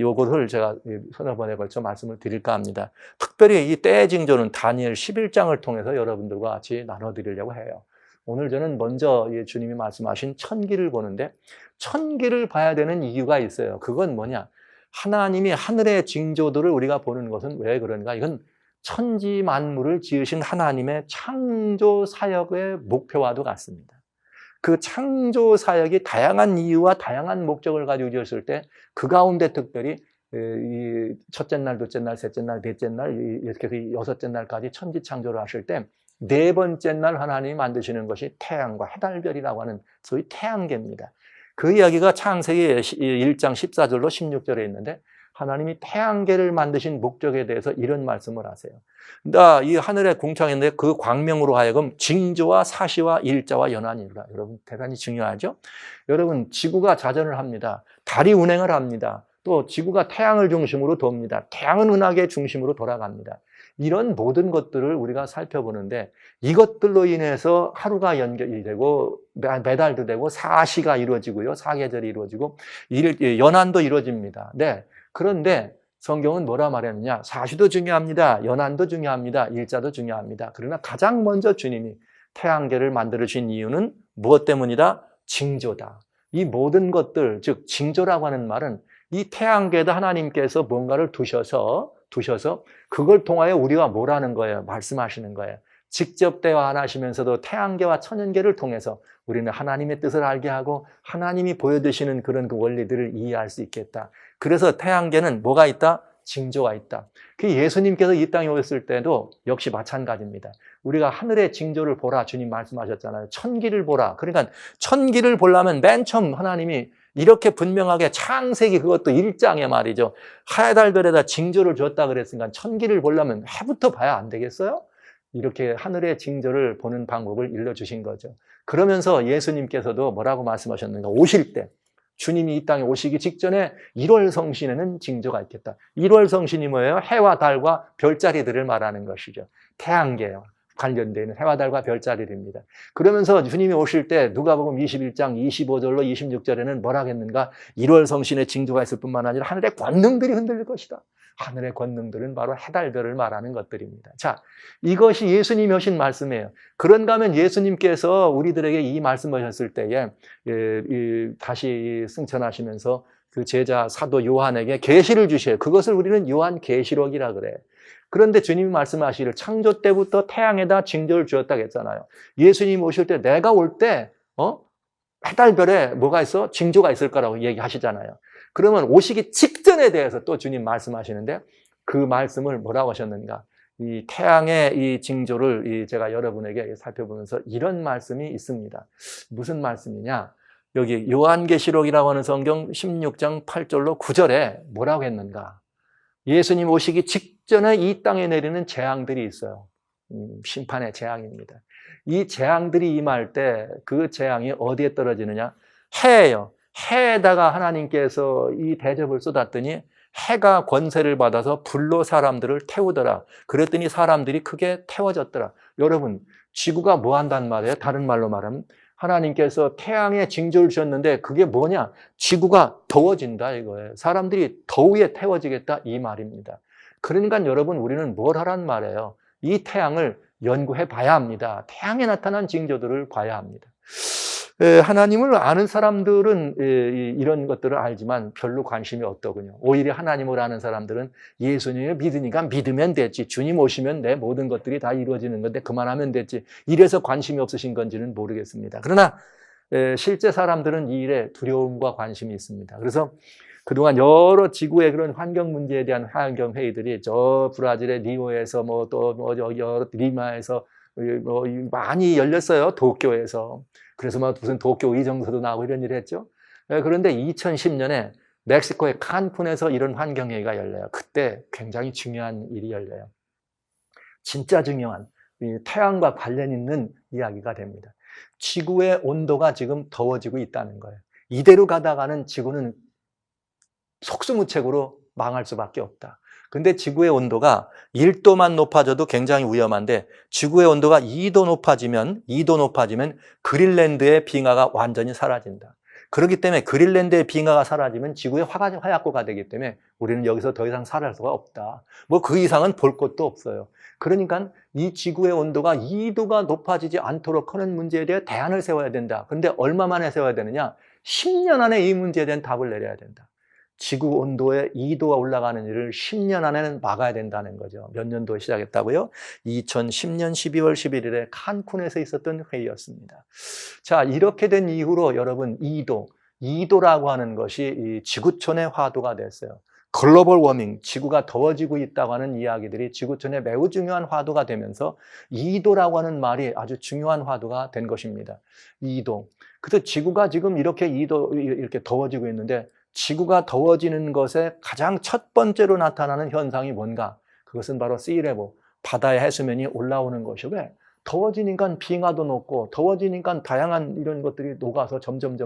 요것을 제가 서너 번에 걸쳐 말씀을 드릴까 합니다. 특별히 이 때의 징조는 다니엘 11장을 통해서 여러분들과 같이 나눠드리려고 해요. 오늘 저는 먼저 주님이 말씀하신 천기를 보는데 천기를 봐야 되는 이유가 있어요. 그건 뭐냐? 하나님이 하늘의 징조들을 우리가 보는 것은 왜 그런가? 이건 천지 만물을 지으신 하나님의 창조 사역의 목표와도 같습니다. 그 창조 사역이 다양한 이유와 다양한 목적을 가지고 지었을 때 그 가운데 특별히 이 첫째 날, 둘째 날, 셋째 날, 넷째 날 이렇게 해서 여섯째 날까지 천지 창조를 하실 때 네 번째 날 하나님이 만드시는 것이 태양과 해달별이라고 하는 소위 태양계입니다. 그 이야기가 창세기 1장 14절로 16절에 있는데 하나님이 태양계를 만드신 목적에 대해서 이런 말씀을 하세요. 이 하늘의 궁창인데 그 광명으로 하여금 징조와 사시와 일자와 연한이 이루라. 여러분 대단히 중요하죠? 여러분 지구가 자전을 합니다. 달이 운행을 합니다. 또 지구가 태양을 중심으로 돕니다. 태양은 은하계 중심으로 돌아갑니다. 이런 모든 것들을 우리가 살펴보는데 이것들로 인해서 하루가 연결이 되고 매달도 되고 사시가 이루어지고요. 사계절이 이루어지고 연한도 이루어집니다. 네. 그런데 성경은 뭐라 말했느냐? 사시도 중요합니다. 연한도 중요합니다. 일자도 중요합니다. 그러나 가장 먼저 주님이 태양계를 만들으신 이유는 무엇 때문이다? 징조다. 이 모든 것들, 즉 징조라고 하는 말은 이 태양계에다 하나님께서 뭔가를 두셔서 그걸 통하여 우리가 뭘 하는 거예요? 말씀하시는 거예요. 직접 대화 안 하시면서도 태양계와 천연계를 통해서 우리는 하나님의 뜻을 알게 하고 하나님이 보여주시는 그런 그 원리들을 이해할 수 있겠다. 그래서 태양계는 뭐가 있다? 징조가 있다. 그 예수님께서 이 땅에 오셨을 때도 역시 마찬가지입니다. 우리가 하늘의 징조를 보라 주님 말씀하셨잖아요. 천기를 보라. 그러니까 천기를 보려면 맨 처음 하나님이 이렇게 분명하게 창세기 그것도 1장에 말이죠. 하달별에다 징조를 줬다 그랬으니까 천기를 보려면 해부터 봐야 안 되겠어요? 이렇게 하늘의 징조를 보는 방법을 일러주신 거죠. 그러면서 예수님께서도 뭐라고 말씀하셨는가? 오실 때 주님이 이 땅에 오시기 직전에 1월 성신에는 징조가 있겠다. 1월 성신이 뭐예요? 해와 달과 별자리들을 말하는 것이죠. 태양계와 관련되는 해와 달과 별자리입니다. 그러면서 주님이 오실 때 누가복음 21장 25절로 26절에는 뭐라 했는가? 1월 성신의 징조가 있을 뿐만 아니라 하늘의 권능들이 흔들릴 것이다. 하늘의 권능들은 바로 해달별을 말하는 것들입니다. 자, 이것이 예수님이 하신 말씀이에요. 그런가 하면 예수님께서 우리들에게 이 말씀을 하셨을 때에 다시 승천하시면서 그 제자 사도 요한에게 계시를 주셔요. 그것을 우리는 요한 계시록이라 그래. 그런데 주님이 말씀하시기를 창조 때부터 태양에다 징조를 주었다고 했잖아요. 예수님 오실 때 내가 올 때 해달별에 뭐가 있어? 징조가 있을 거라고 얘기하시잖아요. 그러면 오시기 직전에 대해서 또 주님 말씀하시는데 그 말씀을 뭐라고 하셨는가? 이 태양의 이 징조를 제가 여러분에게 살펴보면서 이런 말씀이 있습니다. 무슨 말씀이냐? 여기 요한계시록이라고 하는 성경 16장 8절로 9절에 뭐라고 했는가? 예수님 오시기 직전에 이 땅에 내리는 재앙들이 있어요. 심판의 재앙입니다. 이 재앙들이 임할 때 그 재앙이 어디에 떨어지느냐? 해예요. 해에다가 하나님께서 이 대접을 쏟았더니 해가 권세를 받아서 불로 사람들을 태우더라. 그랬더니 사람들이 크게 태워졌더라. 여러분, 지구가 뭐 한단 말이에요? 다른 말로 말하면 하나님께서 태양에 징조를 주셨는데 그게 뭐냐? 지구가 더워진다 이거예요. 사람들이 더위에 태워지겠다 이 말입니다. 그러니까 여러분 우리는 뭘 하란 말이에요? 이 태양을 연구해 봐야 합니다. 태양에 나타난 징조들을 봐야 합니다. 하나님을 아는 사람들은 이런 것들을 알지만 별로 관심이 없더군요. 오히려 하나님을 아는 사람들은 예수님을 믿으니까 믿으면 됐지. 주님 오시면 내 모든 것들이 다 이루어지는 건데 그만하면 됐지. 이래서 관심이 없으신 건지는 모르겠습니다. 그러나 실제 사람들은 이 일에 두려움과 관심이 있습니다. 그래서 그동안 여러 지구의 그런 환경 문제에 대한 환경 회의들이 저 브라질의 리오에서 또 여러 리마에서 많이 열렸어요. 도쿄에서. 그래서 무슨 도쿄 의정서도 나오고 이런 일을 했죠. 그런데 2010년에 멕시코의 칸쿤에서 이런 환경회의가 열려요. 그때 굉장히 중요한 일이 열려요. 진짜 중요한 태양과 관련 있는 이야기가 됩니다. 지구의 온도가 지금 더워지고 있다는 거예요. 이대로 가다가는 지구는 속수무책으로 망할 수밖에 없다. 근데 지구의 온도가 1도만 높아져도 굉장히 위험한데 지구의 온도가 2도 높아지면 그린랜드의 빙하가 완전히 사라진다. 그렇기 때문에 그린랜드의 빙하가 사라지면 지구의 화약고가 되기 때문에 우리는 여기서 더 이상 살아갈 수가 없다. 그 이상은 볼 것도 없어요. 그러니까 이 지구의 온도가 2도가 높아지지 않도록 하는 문제에 대해 대안을 세워야 된다. 그런데 얼마 만에 세워야 되느냐? 10년 안에 이 문제에 대한 답을 내려야 된다. 지구 온도에 2도가 올라가는 일을 10년 안에는 막아야 된다는 거죠. 몇 년도에 시작했다고요? 2010년 12월 11일에 칸쿤에서 있었던 회의였습니다. 자, 이렇게 된 이후로 여러분 2도라고 하는 것이 이 지구촌의 화두가 됐어요. 글로벌 워밍, 지구가 더워지고 있다고 하는 이야기들이 지구촌의 매우 중요한 화두가 되면서 2도라고 하는 말이 아주 중요한 화두가 된 것입니다. 2도. 그래서 지구가 지금 이렇게 2도 이렇게 더워지고 있는데 지구가 더워지는 것에 가장 첫 번째로 나타나는 현상이 뭔가? 그것은 바로 씨레벨, 바다의 해수면이 올라오는 것이요. 왜? 더워지니까 빙하도 녹고 더워지니까 다양한 이런 것들이 녹아서 점점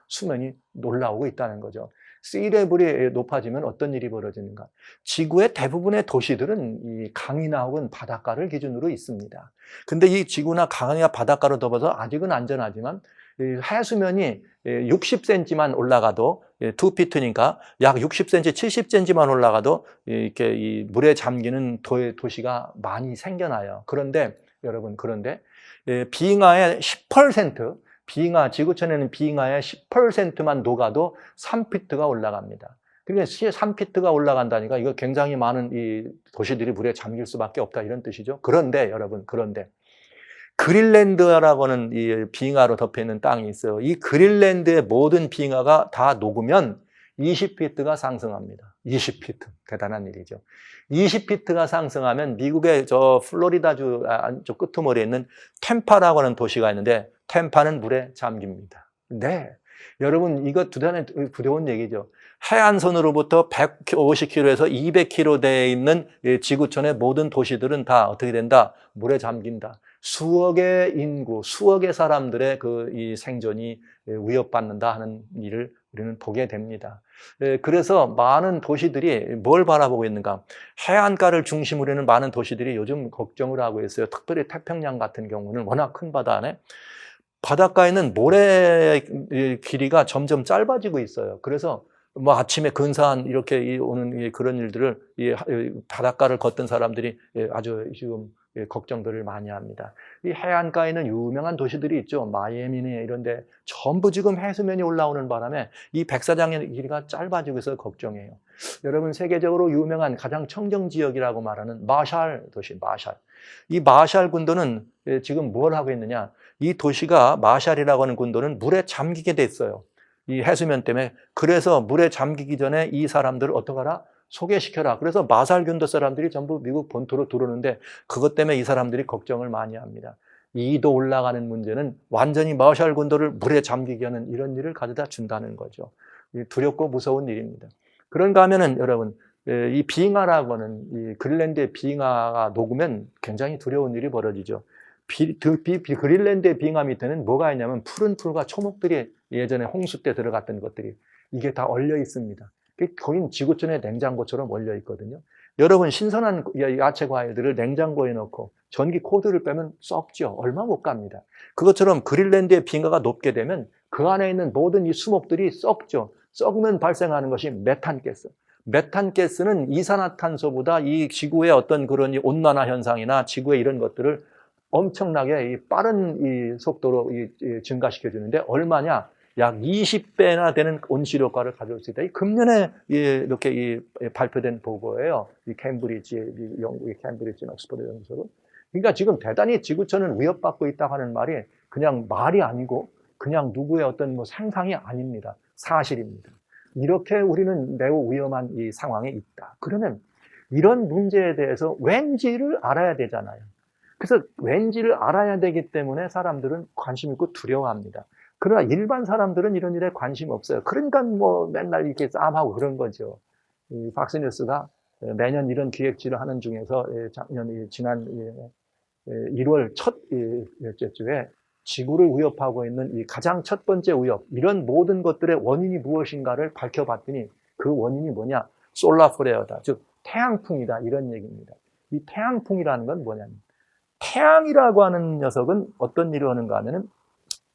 수면이 올라오고 있다는 거죠. 씨레벨이 높아지면 어떤 일이 벌어지는가? 지구의 대부분의 도시들은 이 강이나 혹은 바닷가를 기준으로 있습니다. 근데 이 지구나 강이나 바닷가로 덮어서 아직은 안전하지만 해수면이 60cm만 올라가도 2피트니까 약 60cm, 70cm만 올라가도 이렇게 이 물에 잠기는 도시가 많이 생겨나요. 그런데 여러분, 빙하의 10%, 지구촌에는 빙하의 10%만 녹아도 3피트가 올라갑니다. 그러니까 3피트가 올라간다니까 이거 굉장히 많은 이 도시들이 물에 잠길 수밖에 없다 이런 뜻이죠. 그런데 여러분, 그린란드라고 하는 이 빙하로 덮여 있는 땅이 있어요. 이 그린란드의 모든 빙하가 다 녹으면 20피트가 상승합니다. 20피트. 대단한 일이죠. 20피트가 상승하면 미국의 저 플로리다주 안쪽 끄트머리에 있는 템파라고 하는 도시가 있는데 템파는 물에 잠깁니다. 네. 여러분, 이거 대단히 두려운 얘기죠. 해안선으로부터 150km에서 200km 되어 있는 지구촌의 모든 도시들은 다 어떻게 된다? 물에 잠긴다. 수억의 인구, 수억의 사람들의 이 생존이 위협받는다 하는 일을 우리는 보게 됩니다. 그래서 많은 도시들이 뭘 바라보고 있는가? 해안가를 중심으로 하는 많은 도시들이 요즘 걱정을 하고 있어요. 특별히 태평양 같은 경우는 워낙 큰 바다 안에 바닷가에는 모래 길이가 점점 짧아지고 있어요. 그래서 뭐 아침에 근사한 이렇게 오는 그런 일들을 바닷가를 걷던 사람들이 아주 지금 걱정들을 많이 합니다. 이 해안가에는 유명한 도시들이 있죠. 마이애미나 이런 데 전부 지금 해수면이 올라오는 바람에 이 백사장의 길이가 짧아지고 있어서 걱정이에요. 여러분, 세계적으로 유명한 가장 청정 지역이라고 말하는 마샬 도시, 마샬. 이 마샬 군도는 지금 뭘 하고 있느냐? 이 도시가 마샬이라고 하는 군도는 물에 잠기게 됐어요. 이 해수면 때문에. 그래서 물에 잠기기 전에 이 사람들을 어떡하라? 소개시켜라. 그래서 마샬 군도 사람들이 전부 미국 본토로 들어오는데 그것 때문에 이 사람들이 걱정을 많이 합니다. 2도 올라가는 문제는 완전히 마샬 군도를 물에 잠기게 하는 이런 일을 가져다 준다는 거죠. 두렵고 무서운 일입니다. 그런가 하면은 여러분, 이 빙하라고 하는 이 그린란드의 빙하가 녹으면 굉장히 두려운 일이 벌어지죠. 그린란드의 빙하 밑에는 뭐가 있냐면 푸른 풀과 초목들이 예전에 홍수 때 들어갔던 것들이 이게 다 얼려 있습니다. 거긴 지구촌의 냉장고처럼 얼려 있거든요. 여러분, 신선한 야채 과일들을 냉장고에 넣고 전기 코드를 빼면 썩죠. 얼마 못 갑니다. 그것처럼 그린란드의 빙하가 높게 되면 그 안에 있는 모든 이 수목들이 썩죠. 썩으면 발생하는 것이 메탄가스. 메탄가스는 이산화탄소보다 이 지구의 어떤 그런 온난화 현상이나 지구의 이런 것들을 엄청나게 빠른 이 속도로 증가시켜 주는데 얼마냐? 약 20배나 되는 온실 효과를 가져올 수 있다. 이 금년에 이렇게 발표된 보고예요. 이 캠브리지, 영국의 캠브리지, 옥스퍼드 연구소로. 그러니까 지금 대단히 지구촌은 위협받고 있다고 하는 말이 그냥 말이 아니고 그냥 누구의 어떤 뭐 상상이 아닙니다. 사실입니다. 이렇게 우리는 매우 위험한 이 상황에 있다. 그러면 이런 문제에 대해서 왠지를 알아야 되잖아요. 그래서 왠지를 알아야 되기 때문에 사람들은 관심 있고 두려워합니다. 그러나 일반 사람들은 이런 일에 관심 없어요. 그러니까 뭐 맨날 이렇게 싸움하고 그런 거죠. 이 박스뉴스가 매년 이런 기획지를 하는 중에서 지난 1월 첫째 주에 지구를 위협하고 있는 이 가장 첫 번째 위협, 이런 모든 것들의 원인이 무엇인가를 밝혀봤더니 그 원인이 뭐냐? 솔라 플레어다. 즉 태양풍이다. 이런 얘기입니다. 이 태양풍이라는 건 뭐냐면 태양이라고 하는 녀석은 어떤 일을 하는가 하면은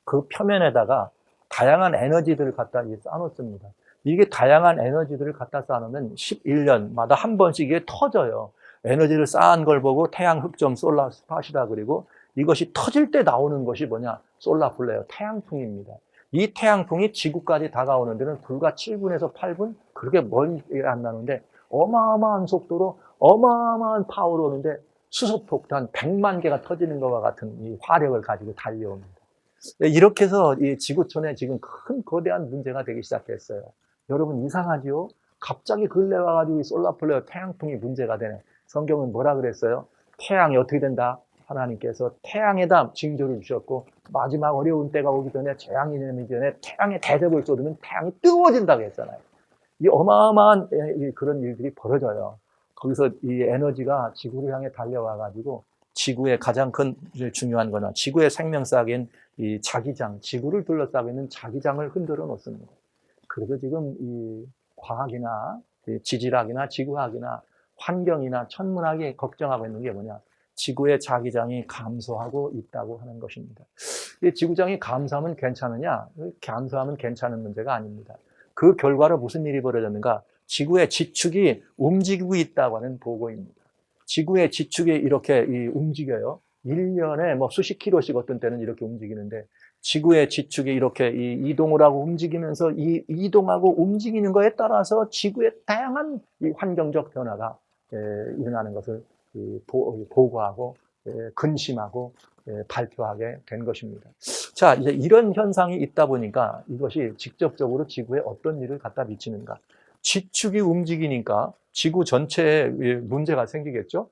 그 표면에다가 다양한 에너지들을 갖다 쌓아놓습니다. 이게 다양한 에너지들을 갖다 쌓아놓으면 11년마다 한 번씩 이게 터져요. 에너지를 쌓은 걸 보고 태양 흑점 솔라 스팟이라 그리고 이것이 터질 때 나오는 것이 뭐냐? 솔라 플레어, 태양풍입니다. 이 태양풍이 지구까지 다가오는 데는 불과 7분에서 8분? 그렇게 멀리 안 나는데 어마어마한 속도로 어마어마한 파워로 오는데 수소폭탄 100만 개가 터지는 것과 같은 이 화력을 가지고 달려옵니다. 이렇게 해서 이 지구촌에 지금 큰 거대한 문제가 되기 시작했어요. 여러분, 이상하지요? 갑자기 근래 와가지고 이 솔라플레어 태양풍이 문제가 되네. 성경은 뭐라 그랬어요? 태양이 어떻게 된다? 하나님께서 태양에다 징조를 주셨고 마지막 어려운 때가 오기 전에 재앙이 내기 전에 태양에 대접을 쏟으면 태양이 뜨거워진다고 했잖아요. 이 어마어마한 그런 일들이 벌어져요. 거기서 이 에너지가 지구를 향해 달려와가지고 지구의 가장 큰 중요한 거나 지구의 생명사기인 이 자기장, 지구를 둘러싸고 있는 자기장을 흔들어 놓습니다. 그래서 지금 이 과학이나 지질학이나 지구학이나 환경이나 천문학이 걱정하고 있는 게 뭐냐? 지구의 자기장이 감소하고 있다고 하는 것입니다. 이 지구장이 감소하면 괜찮으냐? 감소하면 괜찮은 문제가 아닙니다. 그 결과로 무슨 일이 벌어졌는가? 지구의 지축이 움직이고 있다고 하는 보고입니다. 지구의 지축이 이렇게 움직여요. 1년에 뭐 수십 킬로씩 어떤 때는 이렇게 움직이는데 지구의 지축이 이렇게 이동을 하고 움직이면서 이동하고 움직이는 것에 따라서 지구의 다양한 환경적 변화가 일어나는 것을 보고하고 근심하고 발표하게 된 것입니다. 자, 이제 이런 현상이 있다 보니까 이것이 직접적으로 지구에 어떤 일을 갖다 미치는가. 지축이 움직이니까 지구 전체에 문제가 생기겠죠.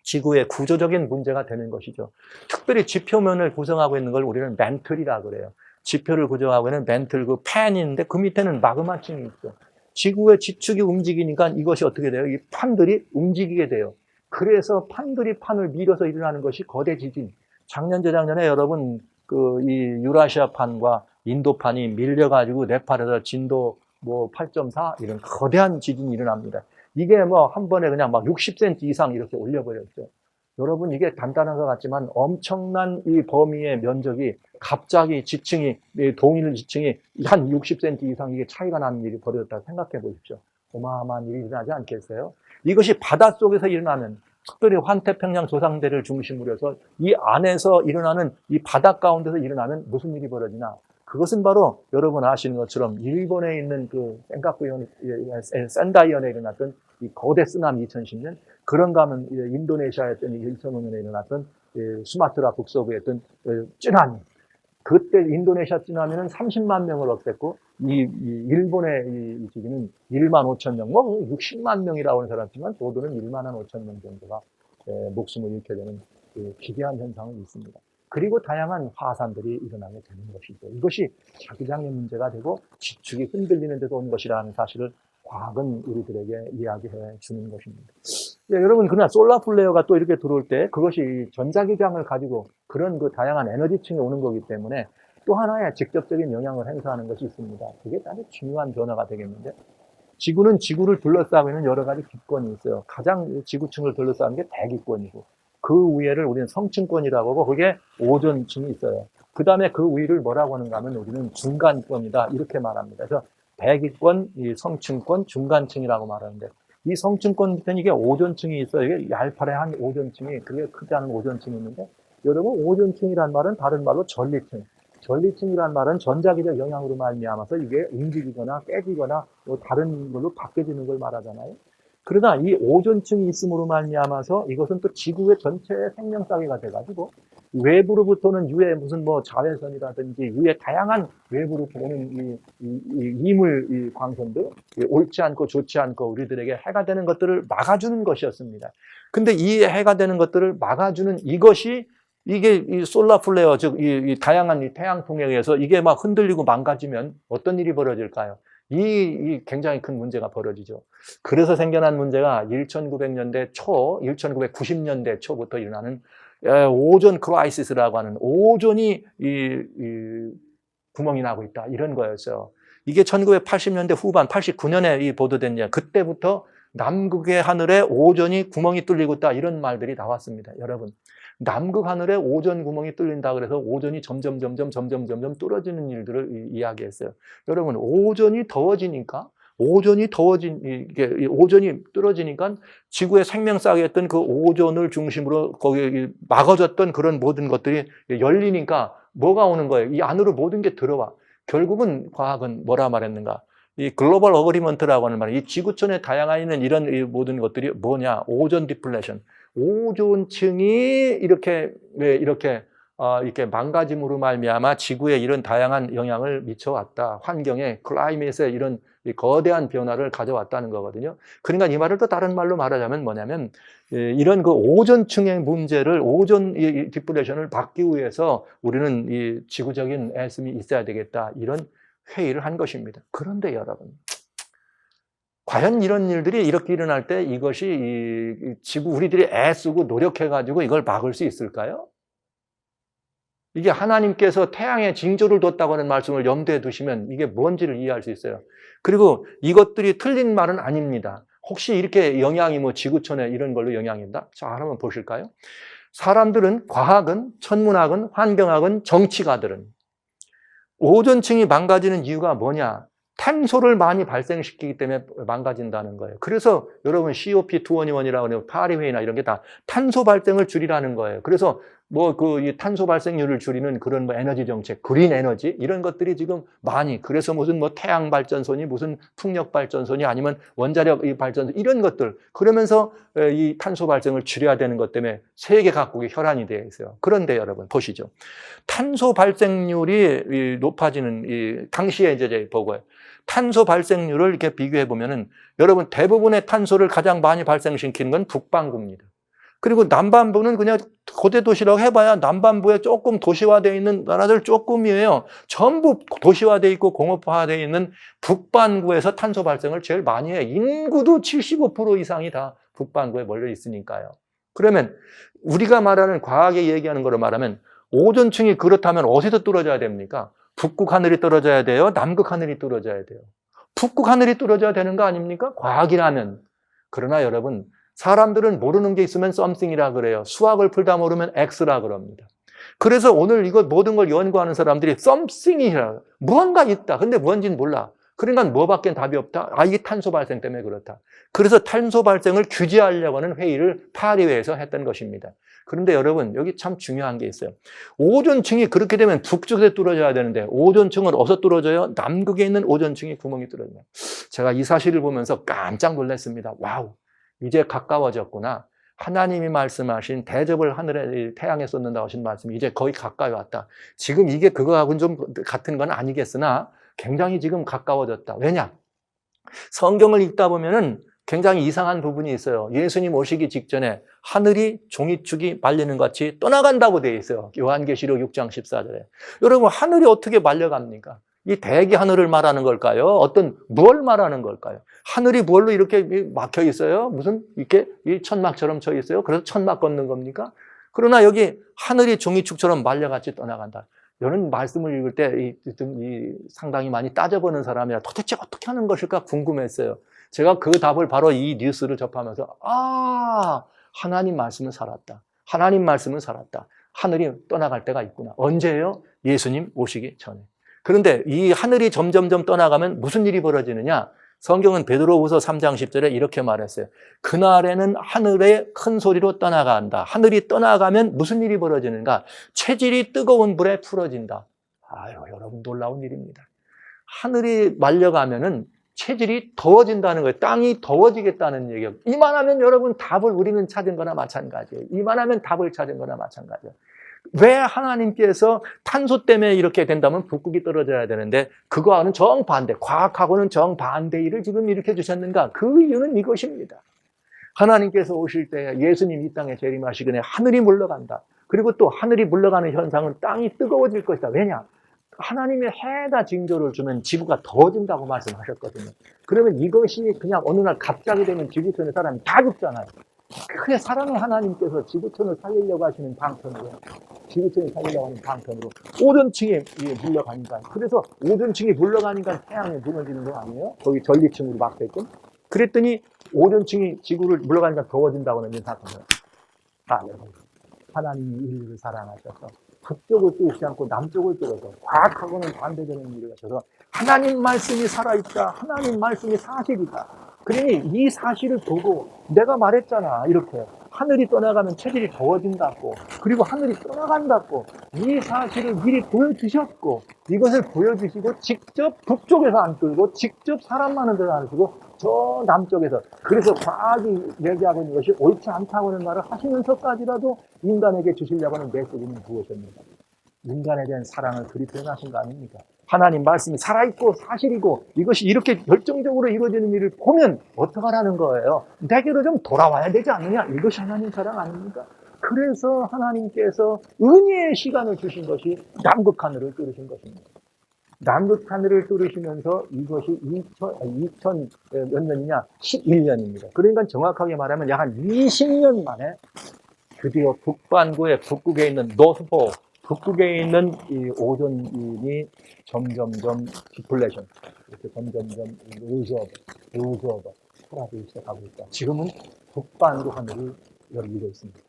지구의 구조적인 문제가 되는 것이죠. 특별히 지표면을 구성하고 있는 걸 우리는 맨틀이라고 그래요. 지표를 구성하고 있는 맨틀, 그 팬인데 그 밑에는 마그마층이 있죠. 지구의 지축이 움직이니까 이것이 어떻게 돼요? 이 판들이 움직이게 돼요. 그래서 판들이 판을 밀어서 일어나는 것이 거대 지진. 작년, 재작년에 여러분, 이 유라시아 판과 인도 판이 밀려가지고 네팔에서 진도 8.4 이런 거대한 지진이 일어납니다. 이게 한 번에 그냥 막 60cm 이상 이렇게 올려버렸죠. 여러분, 이게 간단한 것 같지만 엄청난 이 범위의 면적이 갑자기 지층이, 동일 지층이 한 60cm 이상 이게 차이가 나는 일이 벌어졌다 생각해 보십시오. 어마어마한 일이 일어나지 않겠어요? 이것이 바닷속에서 일어나면, 특별히 환태평양 조상대를 중심으로 해서 이 안에서 일어나는, 이 바닷 가운데서 일어나면 무슨 일이 벌어지나? 그것은 바로 여러분 아시는 것처럼 일본에 있는 그 센다이현에 일어났던 이 거대 쓰나미 2010년, 그런가 하면 인도네시아에 있던 2005년에 일어났던 수마트라 북서부에 있던 쓰나미. 그때 인도네시아 쓰나미는 30만 명을 없앴고 이 일본의 이 지진은 1만 5천 명, 60만 명이라고 하는 사람이지만 저도는 1만 5천 명 정도가 목숨을 잃게 되는 기괴한 현상이 있습니다. 그리고 다양한 화산들이 일어나게 되는 것이죠. 이것이 자기장의 문제가 되고 지축이 흔들리는 데서 온 것이라는 사실을 과학은 우리들에게 이야기해 주는 것입니다. 여러분, 그러나 솔라 플레어가 또 이렇게 들어올 때 그것이 전자기장을 가지고 그런 그 다양한 에너지층이 오는 거기 때문에 또 하나의 직접적인 영향을 행사하는 것이 있습니다. 그게 아주 중요한 변화가 되겠는데, 지구는 지구를 둘러싸고 있는 여러 가지 기권이 있어요. 가장 지구층을 둘러싸는 게 대기권이고, 그 위에를 우리는 성층권이라고 하고, 그게 오존층이 있어요. 그 다음에 그 위를 뭐라고 하는가 하면 우리는 중간권이다, 이렇게 말합니다. 그래서 대기권, 이 성층권, 중간층이라고 말하는데, 이 성층권 밑에는 이게 오존층이 있어요. 이게 얄파래한 오존층이, 그게 크지 않은 오존층이 있는데, 여러분, 오존층이란 말은 다른 말로 전리층. 전리층이란 말은 전자기적 영향으로 말미암아서 이게 움직이거나 깨지거나 또 다른 걸로 바뀌어지는 걸 말하잖아요. 그러나 이 오존층이 있음으로 말미암아서 이것은 또 지구의 전체의 생명싸개가 돼가지고 외부로부터는 유해 무슨 자외선이라든지 유해 다양한 외부로부터 오는 이 이물 이 광선들, 옳지 않고 좋지 않고 우리들에게 해가 되는 것들을 막아주는 것이었습니다. 근데 이 해가 되는 것들을 막아주는 이것이 이게 이 솔라 플레어, 즉 이 다양한 이 태양풍에 의해서 이게 막 흔들리고 망가지면 어떤 일이 벌어질까요? 이 굉장히 큰 문제가 벌어지죠. 그래서 생겨난 문제가 1900년대 초, 1990년대 초부터 일어나는 오존 크라이시스라고 하는 오존이 구멍이 나고 있다, 이런 거였어요. 이게 1980년대 후반, 89년에 보도된 일, 그때부터 남극의 하늘에 오존이 구멍이 뚫리고 있다, 이런 말들이 나왔습니다. 여러분, 남극 하늘에 오존 구멍이 뚫린다 그래서 오존이 점점 뚫어지는 일들을 이야기했어요. 여러분, 오존이 더워지니까 오존이 뚫어지니까 지구의 생명싸개였던 그 오존을 중심으로 거기 막아졌던 그런 모든 것들이 열리니까 뭐가 오는 거예요? 이 안으로 모든 게 들어와. 결국은 과학은 뭐라 말했는가? 이 글로벌 어그리먼트라고 하는 말, 이 지구촌에 다양한 있는 이런 이 모든 것들이 뭐냐? 오존 디플레이션. 오존층이 이렇게 망가짐으로 말미암아 지구에 이런 다양한 영향을 미쳐왔다. 환경에, 클라이밋에 이런 거대한 변화를 가져왔다는 거거든요. 그러니까 이 말을 또 다른 말로 말하자면 뭐냐면, 이런 그 오존층의 문제를, 오존 디플레이션을 막기 위해서 우리는 이 지구적인 애씀이 있어야 되겠다, 이런 회의를 한 것입니다. 그런데 여러분, 과연 이런 일들이 이렇게 일어날 때 이것이 지구, 우리들이 애쓰고 노력해가지고 이걸 막을 수 있을까요? 이게 하나님께서 태양에 징조를 뒀다고 하는 말씀을 염두에 두시면 이게 뭔지를 이해할 수 있어요. 그리고 이것들이 틀린 말은 아닙니다. 혹시 이렇게 영향이 지구촌에 이런 걸로 영향이 있다? 자, 한번 보실까요? 사람들은, 과학은, 천문학은, 환경학은, 정치가들은 오존층이 망가지는 이유가 뭐냐? 탄소를 많이 발생시키기 때문에 망가진다는 거예요. 그래서 여러분 COP21이라고 하는 파리회의나 이런 게 다 탄소 발생을 줄이라는 거예요. 그래서 이 탄소 발생률을 줄이는 그런 에너지 정책, 그린 에너지, 이런 것들이 지금 많이, 그래서 무슨 태양 발전소니, 무슨 풍력 발전소니, 아니면 원자력 발전소, 이런 것들, 그러면서 이 탄소 발생을 줄여야 되는 것 때문에 세계 각국이 혈안이 되어 있어요. 그런데 여러분, 보시죠. 탄소 발생률이 높아지는, 당시에 이제 보고요. 탄소 발생률을 이렇게 비교해 보면은, 여러분, 대부분의 탄소를 가장 많이 발생시키는 건 북반구입니다. 그리고 남반부는 그냥 고대 도시라고 해봐야 남반부에 조금 도시화되어 있는 나라들 조금이에요. 전부 도시화되어 있고 공업화되어 있는 북반구에서 탄소 발생을 제일 많이 해요. 인구도 75% 이상이 다 북반구에 몰려 있으니까요. 그러면 우리가 말하는 과학에 얘기하는 거로 말하면 오존층이 그렇다면 어디서 떨어져야 됩니까? 북극 하늘이 떨어져야 돼요? 남극 하늘이 떨어져야 돼요? 북극 하늘이 떨어져야 되는 거 아닙니까? 과학이라면. 그러나 여러분, 사람들은 모르는 게 있으면 something이라 그래요. 수학을 풀다 모르면 X라 그럽니다. 그래서 오늘 이거 모든 걸 연구하는 사람들이 something이라, 무언가 있다. 근데 뭔지는 몰라. 그러니까 뭐밖에 답이 없다. 이게 탄소 발생 때문에 그렇다. 그래서 탄소 발생을 규제하려고 하는 회의를 파리회에서 했던 것입니다. 그런데 여러분, 여기 참 중요한 게 있어요. 오존층이 그렇게 되면 북쪽에 뚫어져야 되는데 오존층은 어디서 뚫어져요? 남극에 있는 오존층이 구멍이 뚫어져요. 제가 이 사실을 보면서 깜짝 놀랐습니다. 와우. 이제 가까워졌구나. 하나님이 말씀하신 대접을 하늘에 태양에 쏟는다고 하신 말씀이 이제 거의 가까이 왔다. 지금 이게 그거하고는 좀 같은 건 아니겠으나 굉장히 지금 가까워졌다. 왜냐? 성경을 읽다 보면은 굉장히 이상한 부분이 있어요. 예수님 오시기 직전에 하늘이 종이축이 말리는 것 같이 떠나간다고 되어 있어요. 요한계시록 6장 14절에. 여러분, 하늘이 어떻게 말려갑니까? 이 대기 하늘을 말하는 걸까요? 뭘 말하는 걸까요? 하늘이 뭘로 이렇게 막혀 있어요? 무슨 이렇게 이 천막처럼 쳐 있어요? 그래서 천막 걷는 겁니까? 그러나 여기 하늘이 종이축처럼 말려같이 떠나간다. 이런 말씀을 읽을 때 상당히 많이 따져보는 사람이라 도대체 어떻게 하는 것일까 궁금했어요. 제가 그 답을 바로 이 뉴스를 접하면서 하나님 말씀은 살았다. 하나님 말씀은 살았다. 하늘이 떠나갈 때가 있구나. 언제예요? 예수님 오시기 전에. 그런데 이 하늘이 점점점 떠나가면 무슨 일이 벌어지느냐? 성경은 베드로후서 3장 10절에 이렇게 말했어요. 그날에는 하늘에 큰 소리로 떠나간다. 하늘이 떠나가면 무슨 일이 벌어지는가? 체질이 뜨거운 불에 풀어진다. 여러분, 놀라운 일입니다. 하늘이 말려가면은 체질이 더워진다는 거예요. 땅이 더워지겠다는 얘기예요. 이만하면 여러분 답을 우리는 찾은 거나 마찬가지예요. 이만하면 답을 찾은 거나 마찬가지예요. 왜 하나님께서 탄소 때문에 이렇게 된다면 북극이 떨어져야 되는데 그거와는 정반대, 과학하고는 정반대 일을 지금 일으켜 주셨는가? 그 이유는 이것입니다. 하나님께서 오실 때 예수님 이 땅에 재림하시기 전에 하늘이 물러간다. 그리고 또 하늘이 물러가는 현상은 땅이 뜨거워질 것이다. 왜냐? 하나님의 해다 징조를 주면 지구가 더워진다고 말씀하셨거든요. 그러면 이것이 그냥 어느 날 갑자기 되면 지구촌에 사람이 다 죽잖아요. 그래, 사랑의 하나님께서 지구촌을 살리려고 하시는 방편으로, 지구촌을 살리려고 하는 방편으로 오존층이 물러가니까, 그래서 오존층이 물러가니까 태양이 무너지는 거 아니에요? 거기 전리층으로 막혔죠. 그랬더니 오존층이 지구를 물러가니까 더워진다고 하는 사건이에요. 여러분, 하나님이 인류를 사랑하셔서 북쪽을 뚫지 않고 남쪽을 뚫어서 과학하고는 반대되는 일을 하셔서 하나님 말씀이 살아있다. 하나님 말씀이 사실이다. 그러니 이 사실을 보고 내가 말했잖아. 이렇게 하늘이 떠나가면 체질이 더워진다고, 그리고 하늘이 떠나간다고 이 사실을 미리 보여주셨고, 이것을 보여주시고 직접 북쪽에서 안 뚫고 직접 사람 많은 데서 안 뚫고 저 남쪽에서, 그래서 과학이 얘기하고 있는 것이 옳지 않다고 하는 말을 하시면서까지라도 인간에게 주시려고 하는 메시지는 무엇입니까? 인간에 대한 사랑을 그리 표현하신 거 아닙니까? 하나님 말씀이 살아있고 사실이고 이것이 이렇게 결정적으로 이루어지는 일을 보면 어떡하라는 거예요? 내게로 좀 돌아와야 되지 않느냐? 이것이 하나님 사랑 아닙니까? 그래서 하나님께서 은혜의 시간을 주신 것이 남극 하늘을 뚫으신 것입니다. 남극 하늘을 뚫으시면서 이것이 2000 몇 년이냐? 11년입니다. 그러니까 정확하게 말하면 약 한 20년 만에 드디어 북반구의 북극에 있는 노스포, 북극에 있는 이 오존이 점점점 디플레이션, 이렇게 점점점 루즈업을 사라지기 시작하고 있다. 지금은 북반구 하늘이 열리고 있습니다.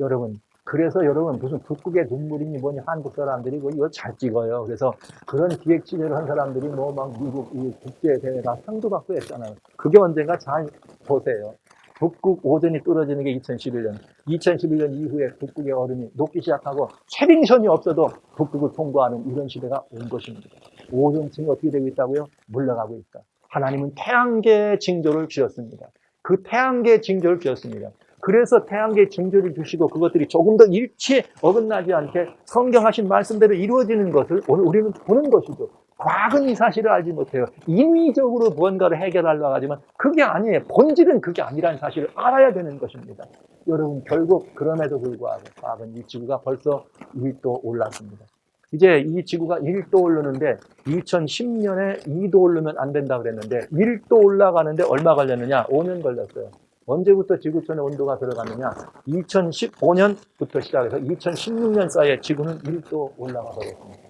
여러분, 그래서 여러분 무슨 북극의 눈물이니 뭐니 한국 사람들이 이거 잘 찍어요. 그래서 그런 기획 취재를 한 사람들이 막 미국 이 국제 대회가 상도 받고 했잖아요. 그게 언젠가 잘 보세요. 북극 오존이 뚫어지는 게 2011년. 2011년 이후에 북극의 얼음이 녹기 시작하고 최빙선이 없어도 북극을 통과하는 이런 시대가 온 것입니다. 오존층이 어떻게 되고 있다고요? 물러가고 있다. 하나님은 태양계 징조를 주셨습니다. 그 태양계 징조를 주셨습니다. 그래서 태양계 징조를 주시고 그것들이 조금 더 일치에 어긋나지 않게 성경하신 말씀대로 이루어지는 것을 오늘 우리는 보는 것이죠. 과학은 이 사실을 알지 못해요. 인위적으로 무언가를 해결하려고 하지만 그게 아니에요. 본질은 그게 아니라는 사실을 알아야 되는 것입니다. 여러분, 결국 그럼에도 불구하고 과학은 이 지구가 벌써 1도 올랐습니다. 이제 이 지구가 1도 오르는데 2010년에 2도 오르면 안 된다 그랬는데 1도 올라가는데 얼마 걸렸느냐? 5년 걸렸어요. 언제부터 지구촌의 온도가 들어갔느냐? 2015년부터 시작해서 2016년 사이에 지구는 1도 올라가 버렸습니다.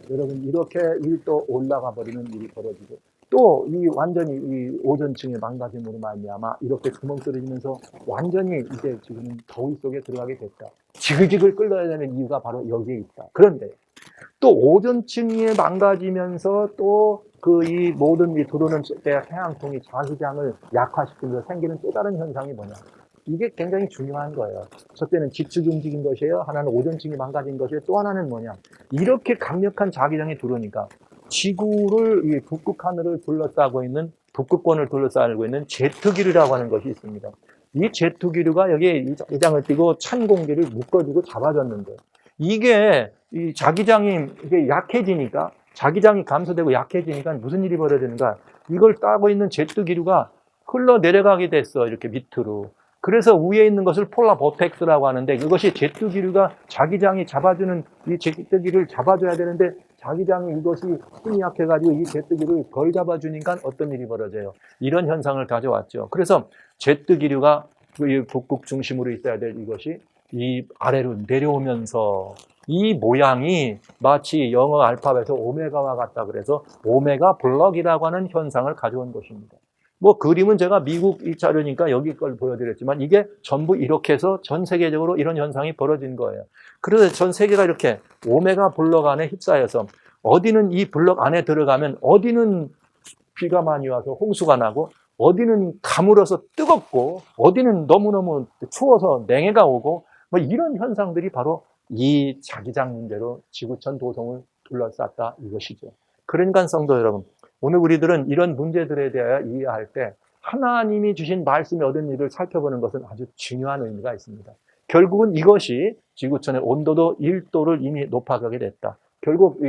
여러분, 이렇게 1도 올라가 버리는 일이 벌어지고 또 이 완전히 이 오존층의 망가짐으로 말미암아 이렇게 구멍 뚫어지면서 완전히 이제 지구는 더위 속에 들어가게 됐다. 지글지글 끓여야 되는 이유가 바로 여기에 있다. 그런데 또 오존층이 망가지면서 또 그 이 모든 이 들어오는 태양풍이 자기장을 약화시키면서 생기는 또 다른 현상이 뭐냐? 이게 굉장히 중요한 거예요. 첫째는 지축이 움직인 것이에요. 하나는 오존층이 망가진 것이에요. 또 하나는 뭐냐? 이렇게 강력한 자기장이 들어오니까 지구를 이 북극 하늘을 둘러싸고 있는 북극권을 둘러싸고 있는 제트기류라고 하는 것이 있습니다. 이 제트기류가 여기에 이 자기장을 띄고 찬 공기를 묶어주고 잡아줬는데 이게 이 자기장이 이게 약해지니까 자기장이 감소되고 약해지니까 무슨 일이 벌어지는가? 이걸 따고 있는 제트기류가 흘러 내려가게 됐어. 이렇게 밑으로. 그래서 위에 있는 것을 폴라 보텍스라고 하는데 이것이 제트기류가 자기장이 잡아주는 이 제트기류를 잡아줘야 되는데 자기장이 이것이 힘이 약해가지고 이 제트기류를 덜 잡아주니까 어떤 일이 벌어져요. 이런 현상을 가져왔죠. 그래서 제트기류가 이 북극 중심으로 있어야 될 이것이 이 아래로 내려오면서 이 모양이 마치 영어 알파벳에서 오메가와 같다 그래서 오메가 블럭이라고 하는 현상을 가져온 것입니다. 뭐 그림은 제가 미국 이 자료니까 여기 걸 보여드렸지만 이게 전부 이렇게 해서 전 세계적으로 이런 현상이 벌어진 거예요. 그래서 전 세계가 이렇게 오메가 블럭 안에 휩싸여서 어디는 이 블럭 안에 들어가면 어디는 비가 많이 와서 홍수가 나고 어디는 가물어서 뜨겁고 어디는 너무너무 추워서 냉해가 오고 뭐 이런 현상들이 바로 이 자기장 문제로 지구촌 도성을 둘러쌌다 이것이죠. 그러니까 성도 여러분, 오늘 우리들은 이런 문제들에 대하여 이해할 때 하나님이 주신 말씀이 얻은 일을 살펴보는 것은 아주 중요한 의미가 있습니다. 결국은 이것이 지구촌의 온도도 1도를 이미 높아가게 됐다. 결국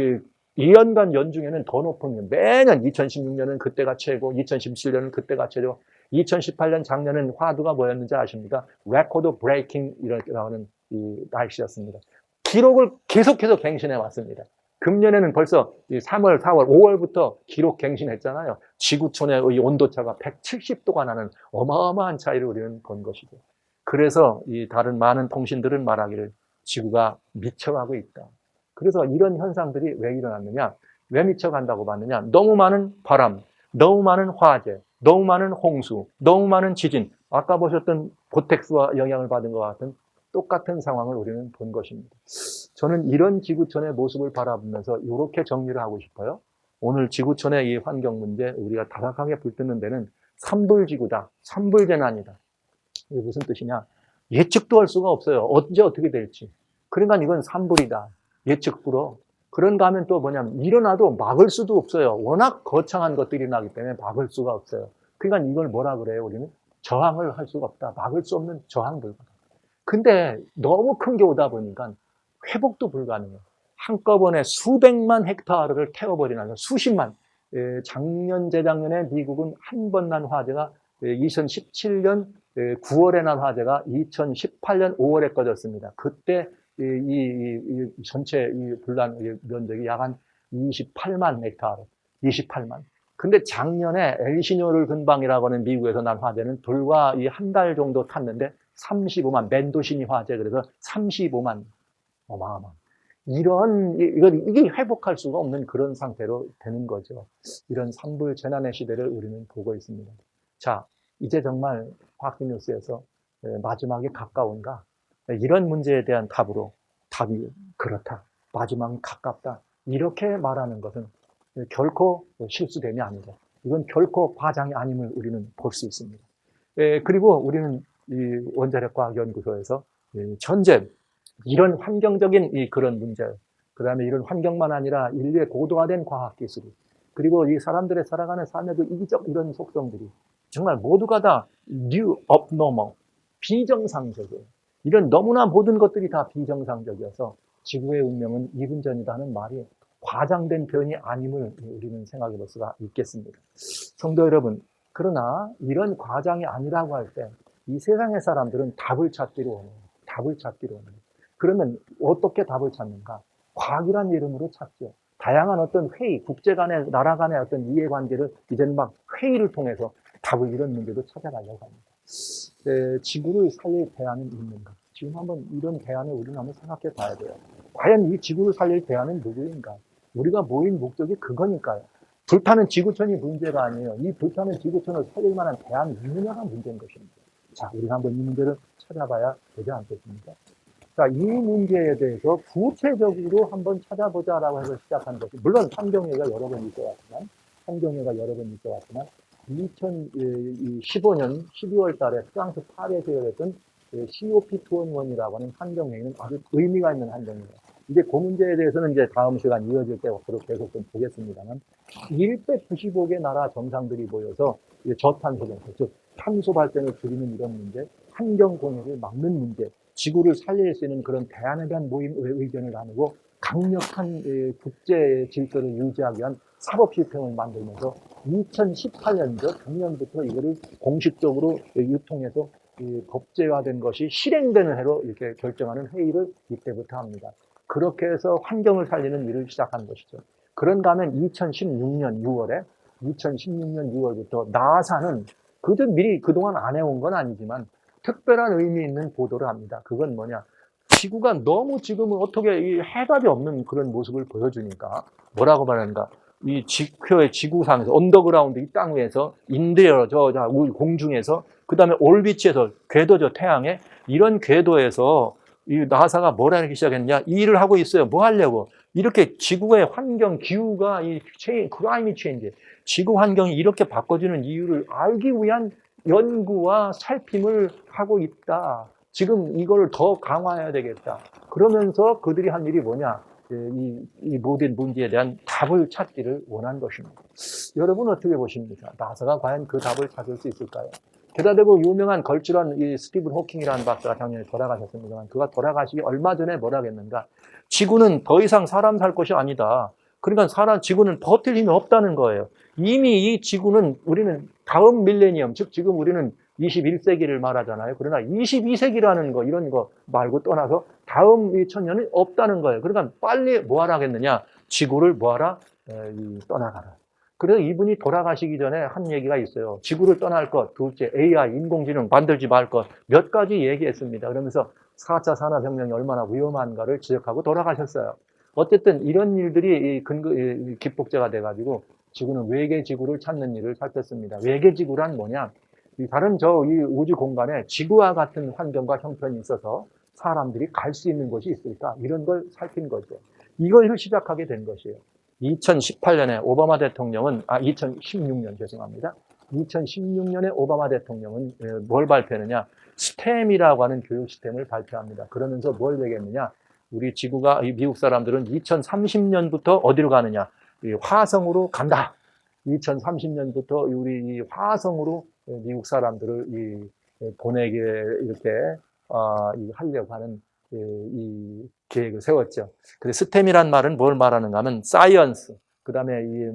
2년간 연중에는 더 높은 매년 2016년은 그때가 최고, 2017년은 그때가 최고, 2018년 작년은 화두가 뭐였는지 아십니까? 레코드 브레이킹 이렇게 나오는 이 날씨였습니다. 기록을 계속해서 갱신해 왔습니다. 금년에는 벌써 3월, 4월, 5월부터 기록 갱신했잖아요. 지구촌의 이 온도차가 170도가 나는 어마어마한 차이를 우리는 본 것이죠. 그래서 이 다른 많은 통신들은 말하기를 지구가 미쳐가고 있다. 그래서 이런 현상들이 왜 일어났느냐? 왜 미쳐간다고 봤느냐? 너무 많은 바람, 너무 많은 화재, 너무 많은 홍수, 너무 많은 지진. 아까 보셨던 보텍스와 영향을 받은 것 같은 똑같은 상황을 우리는 본 것입니다. 저는 이런 지구촌의 모습을 바라보면서 이렇게 정리를 하고 싶어요. 오늘 지구촌의 이 환경 문제 우리가 다각하게 불뜯는 데는 산불지구다, 산불재난이다. 이게 무슨 뜻이냐? 예측도 할 수가 없어요. 언제 어떻게 될지. 그러니까 이건 산불이다. 예측불허. 그런가 하면 또 뭐냐면 일어나도 막을 수도 없어요. 워낙 거창한 것들이 나기 때문에 막을 수가 없어요. 그러니까 이걸 뭐라 그래요? 우리는 저항을 할 수가 없다. 막을 수 없는 저항 불가. 근데 너무 큰 게 오다 보니까 회복도 불가능해요. 한꺼번에 수백만 헥타르를 태워버리는 수십만. 작년, 재작년에 미국은 한 번 난 화재가 2017년 9월에 난 화재가 2018년 5월에 꺼졌습니다. 그때 이 전체 이 불난 면적이 약 한 28만 헥타르, 28만. 근데 작년에 엘시뇨를 근방이라고 하는 미국에서 난 화재는 불과 이 한 달 정도 탔는데 35만, 멘도시니 화재, 그래서 35만. 어마어마. 이게 회복할 수가 없는 그런 상태로 되는 거죠. 이런 산불 재난의 시대를 우리는 보고 있습니다. 자, 이제 정말 팍스뉴스에서 마지막이 가까운가? 이런 문제에 대한 답이 그렇다. 마지막이 가깝다. 이렇게 말하는 것은 결코 실수됨이 아니죠. 이건 결코 과장이 아님을 우리는 볼 수 있습니다. 그리고 우리는 이 원자력과학연구소에서 현재 이런 환경적인 그런 문제, 그 다음에 이런 환경만 아니라 인류의 고도화된 과학기술이, 그리고 이 사람들의 살아가는 삶의 그 이기적 이런 속성들이 정말 모두가 다 new abnormal, 비정상적이에요. 이런 너무나 모든 것들이 다 비정상적이어서 지구의 운명은 이분전이다 하는 말이 과장된 표현이 아님을 우리는 생각해 볼 수가 있겠습니다. 성도 여러분, 그러나 이런 과장이 아니라고 할 때 이 세상의 사람들은 답을 찾기로 원해요. 답을 찾기로 원해요. 그러면 어떻게 답을 찾는가? 과학이라는 이름으로 찾죠. 다양한 어떤 회의, 국제 간의, 나라 간의 어떤 이해관계를 이제는 막 회의를 통해서 답을 이런 문제도 찾아가려고 합니다. 지구를 살릴 대안은 있는가? 지금 한번 이런 대안을 우리는 한번 생각해 봐야 돼요. 과연 이 지구를 살릴 대안은 누구인가? 우리가 모인 목적이 그거니까요. 불타는 지구촌이 문제가 아니에요. 이 불타는 지구촌을 살릴 만한 대안이 있느냐가 문제인 것입니다. 자, 우리가 한번 이 문제를 찾아봐야 되지 않겠습니까? 자, 이 문제에 대해서 구체적으로 한번 찾아보자라고 해서 시작한 것이, 물론 환경회의가 여러 번 있어 왔지만, 2015년 12월 달에 프랑스 파리에서 열렸던 COP21이라고 하는 환경회의는 아주 의미가 있는 환경회의예요. 이제 그 문제에 대해서는 이제 다음 시간 이어질 때 앞으로 계속 좀 보겠습니다만, 195개 나라 정상들이 모여서 저탄소 정책, 즉 탄소 발전을 줄이는 이런 문제, 환경 공해를 막는 문제, 지구를 살릴 수 있는 그런 대안에 대한 모임 의견을 나누고 강력한 국제 질서를 유지하기 위한 사법시스템을 만들면서 2018년도 작년부터 이거를 공식적으로 유통해서 법제화된 것이 실행되는 해로 이렇게 결정하는 회의를 이때부터 합니다. 그렇게 해서 환경을 살리는 일을 시작한 것이죠. 그런가 하면 2016년 6월부터 나사는 그저 미리 그동안 안 해온 건 아니지만 특별한 의미 있는 보도를 합니다. 그건 뭐냐? 지구가 너무 지금은 어떻게 이 해답이 없는 그런 모습을 보여주니까 뭐라고 말하는가? 이 지표의 지구상에서 언더그라운드 이 땅 위에서 인드리어 저 공중에서 그 다음에 올비치에서 궤도죠 태양에 이런 궤도에서 이 나사가 뭐라 하기 시작했냐? 이 일을 하고 있어요. 뭐 하려고? 이렇게 지구의 환경 기후가 이 클라이밋 체인지 지구 환경이 이렇게 바꿔지는 이유를 알기 위한 연구와 살핌을 하고 있다. 지금 이걸 더 강화해야 되겠다. 그러면서 그들이 한 일이 뭐냐? 이 모든 문제에 대한 답을 찾기를 원한 것입니다. 여러분 어떻게 보십니까? 나사가 과연 그 답을 찾을 수 있을까요? 게다 대고 유명한 걸출한 이 스티븐 호킹이라는 박사가 작년에 돌아가셨습니다만 그가 돌아가시기 얼마 전에 뭐라 했는가? 지구는 더 이상 사람 살 것이 아니다. 그러니까 지구는 버틸 힘이 없다는 거예요. 이미 이 지구는 우리는 다음 밀레니엄, 즉 지금 우리는 21세기를 말하잖아요. 그러나 22세기라는 거, 이런 거 말고 떠나서 다음 이 천년이 없다는 거예요. 그러니까 빨리 뭐 하라 하겠느냐? 지구를 뭐 하라? 떠나가라. 그래서 이분이 돌아가시기 전에 한 얘기가 있어요. 지구를 떠날 것, 둘째 AI, 인공지능 만들지 말 것, 몇 가지 얘기했습니다. 그러면서 4차 산업혁명이 얼마나 위험한가를 지적하고 돌아가셨어요. 어쨌든 이런 일들이 기폭제가 돼가지고 지구는 외계 지구를 찾는 일을 살폈습니다. 외계 지구란 뭐냐? 다른 이 우주 공간에 지구와 같은 환경과 형편이 있어서 사람들이 갈 수 있는 곳이 있을까? 이런 걸 살핀 거죠. 이걸 시작하게 된 것이에요. 2018년에 오바마 대통령은, 2016년 죄송합니다. 2016년에 오바마 대통령은 뭘 발표했느냐? 스템이라고 하는 교육 시스템을 발표합니다. 그러면서 뭘 얘기했느냐? 우리 지구가, 미국 사람들은 2030년부터 어디로 가느냐? 화성으로 간다. 2030년부터 우리 화성으로 미국 사람들을 보내게 이렇게 하려고 하는 이 계획을 세웠죠. 그래서 스템이란 말은 뭘 말하는가 하면 사이언스, 그 다음에 이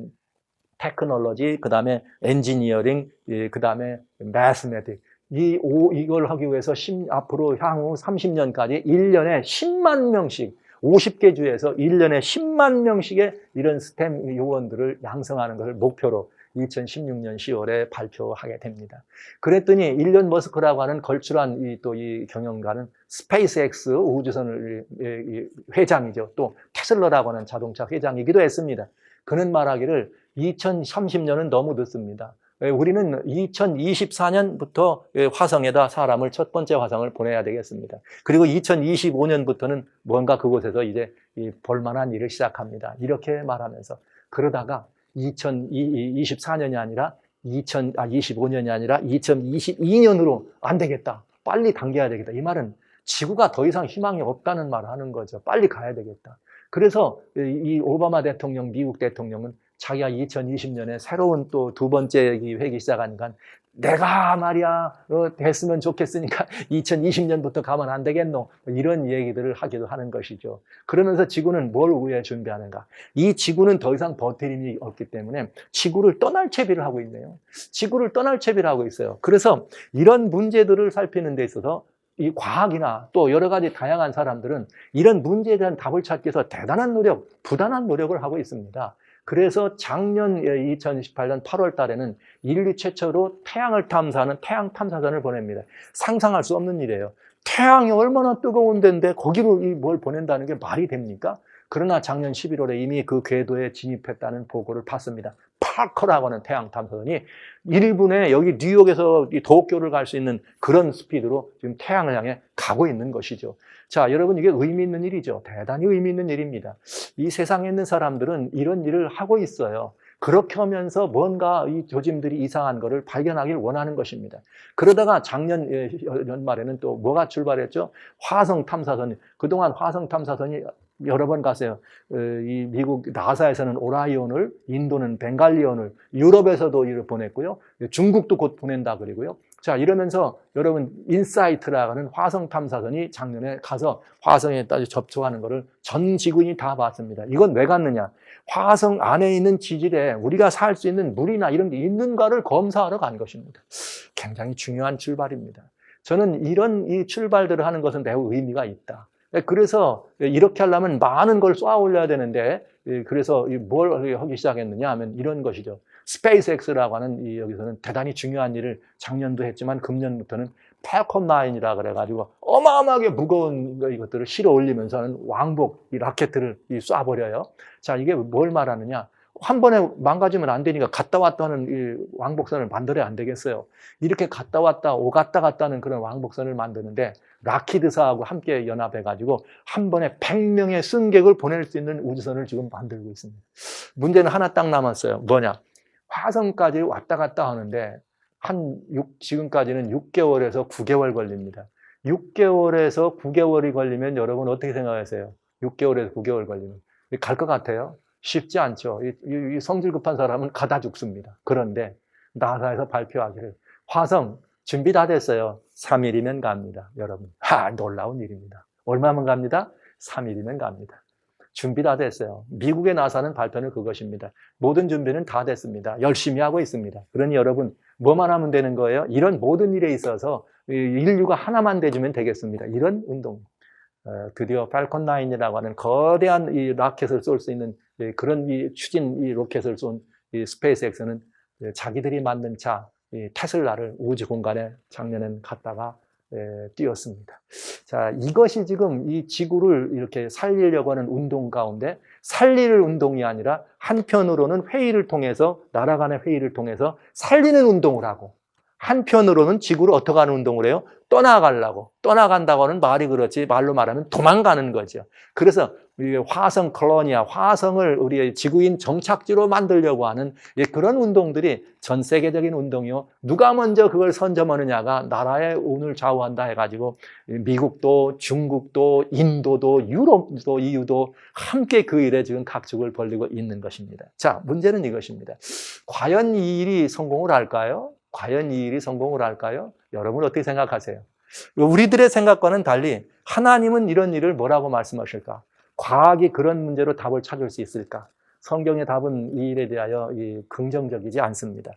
테크놀로지, 그 다음에 엔지니어링, 그 다음에 매스매틱. 이걸 하기 위해서 앞으로 향후 30년까지 1년에 10만 명씩 50개 주에서 1년에 10만 명씩의 이런 스템 요원들을 양성하는 것을 목표로 2016년 10월에 발표하게 됩니다. 그랬더니 일론 머스크라고 하는 걸출한 이 경영가는 스페이스X 우주선을 회장이죠. 또 테슬라라고 하는 자동차 회장이기도 했습니다. 그는 말하기를 2030년은 너무 늦습니다. 우리는 2024년부터 화성에다 사람을 첫 번째 화성을 보내야 되겠습니다. 그리고 2025년부터는 뭔가 그곳에서 이제 볼만한 일을 시작합니다. 이렇게 말하면서 그러다가 2024년이 아니라 25년이 아니라 2022년으로 안 되겠다. 빨리 당겨야 되겠다. 이 말은 지구가 더 이상 희망이 없다는 말을 하는 거죠. 빨리 가야 되겠다. 그래서 이 오바마 대통령, 미국 대통령은 자기가 2020년에 새로운 또 두 번째 회기 시작하니까 내가 말이야 됐으면 좋겠으니까 2020년부터 가면 안 되겠노 이런 얘기들을 하기도 하는 것이죠. 그러면서 지구는 뭘 위해 준비하는가? 이 지구는 더 이상 버틸 힘이 없기 때문에 지구를 떠날 채비를 하고 있네요. 지구를 떠날 채비를 하고 있어요. 그래서 이런 문제들을 살피는 데 있어서 이 과학이나 또 여러 가지 다양한 사람들은 이런 문제에 대한 답을 찾기 위해서 대단한 노력, 부단한 노력을 하고 있습니다. 그래서 작년 2018년 8월 달에는 인류 최초로 태양을 탐사하는 태양 탐사선을 보냅니다. 상상할 수 없는 일이에요. 태양이 얼마나 뜨거운 데인데 거기로 뭘 보낸다는 게 말이 됩니까? 그러나 작년 11월에 이미 그 궤도에 진입했다는 보고를 봤습니다. 파커라고 하는 태양 탐사선이 1분에 여기 뉴욕에서 이 도쿄를 갈 수 있는 그런 스피드로 지금 태양을 향해 가고 있는 것이죠. 자, 여러분 이게 의미 있는 일이죠. 대단히 의미 있는 일입니다. 이 세상에 있는 사람들은 이런 일을 하고 있어요. 그렇게 하면서 뭔가 이 조짐들이 이상한 것을 발견하길 원하는 것입니다. 그러다가 작년 연말에는 또 뭐가 출발했죠? 화성 탐사선. 그동안 화성 탐사선이 여러 번 갔어요. 이 미국 나사에서는 오라이온을, 인도는 벵갈리온을, 유럽에서도 이를 보냈고요. 중국도 곧 보낸다 그러고요. 자, 이러면서 여러분 인사이트라고 하는 화성 탐사선이 작년에 가서 화성에 접촉하는 것을 전 지구인이 다 봤습니다. 이건 왜 갔느냐? 화성 안에 있는 지질에 우리가 살 수 있는 물이나 이런 게 있는가를 검사하러 간 것입니다. 굉장히 중요한 출발입니다. 저는 이런 이 출발들을 하는 것은 매우 의미가 있다. 그래서 이렇게 하려면 많은 걸 쏘아 올려야 되는데, 그래서 뭘 하기 시작했느냐 하면 이런 것이죠. 스페이스X라고 하는 여기서는 대단히 중요한 일을 작년도 했지만 금년부터는 팰콘 9이라 그래가지고 어마어마하게 무거운 이것들을 실어 올리면서는 왕복 이 라켓들을 쏴버려요. 자, 이게 뭘 말하느냐? 한 번에 망가지면 안 되니까 갔다 왔다 하는 이 왕복선을 만들어야 안 되겠어요. 이렇게 갔다 왔다 오갔다 갔다 하는 그런 왕복선을 만드는데 락히드사하고 함께 연합해가지고 한 번에 100명의 승객을 보낼 수 있는 우주선을 지금 만들고 있습니다. 문제는 하나 딱 남았어요. 뭐냐? 화성까지 왔다 갔다 하는데 지금까지는 6개월에서 9개월 걸립니다. 6개월에서 9개월이 걸리면 여러분 어떻게 생각하세요? 6개월에서 9개월 걸리면 갈 것 같아요? 쉽지 않죠. 이 성질 급한 사람은 가다 죽습니다. 그런데 나사에서 발표하기를 화성 준비 다 됐어요. 3일이면 갑니다. 여러분. 놀라운 일입니다. 얼마면 갑니다? 3일이면 갑니다. 준비 다 됐어요. 미국의 나사는 발표는 그것입니다. 모든 준비는 다 됐습니다. 열심히 하고 있습니다. 그러니 여러분 뭐만 하면 되는 거예요? 이런 모든 일에 있어서 인류가 하나만 돼주면 되겠습니다. 이런 운동. 드디어 팔콘 9이라고 하는 거대한 이 라켓을 쏠 수 있는 그런 이 추진 이 로켓을 쏜 이 스페이스X는 자기들이 만든 차 이 테슬라를 우주 공간에 작년엔 갔다가 띄웠습니다. 자, 이것이 지금 이 지구를 이렇게 살리려고 하는 운동 가운데 살릴 운동이 아니라 한편으로는 회의를 통해서 나라 간의 회의를 통해서 살리는 운동을 하고 한편으로는 지구를 어떻게 하는 운동을 해요? 떠나간다고 하는 말이 그렇지 말로 말하면 도망가는 거죠. 그래서 화성 콜로니아, 화성을 우리의 지구인 정착지로 만들려고 하는 그런 운동들이 전 세계적인 운동이요. 누가 먼저 그걸 선점하느냐가 나라의 운을 좌우한다 해가지고 미국도 중국도 인도도 유럽도 EU도 함께 그 일에 지금 각축을 벌이고 있는 것입니다. 자, 문제는 이것입니다. 과연 이 일이 성공을 할까요? 과연 이 일이 성공을 할까요? 여러분 어떻게 생각하세요? 우리들의 생각과는 달리 하나님은 이런 일을 뭐라고 말씀하실까? 과학이 그런 문제로 답을 찾을 수 있을까? 성경의 답은 이 일에 대하여 긍정적이지 않습니다.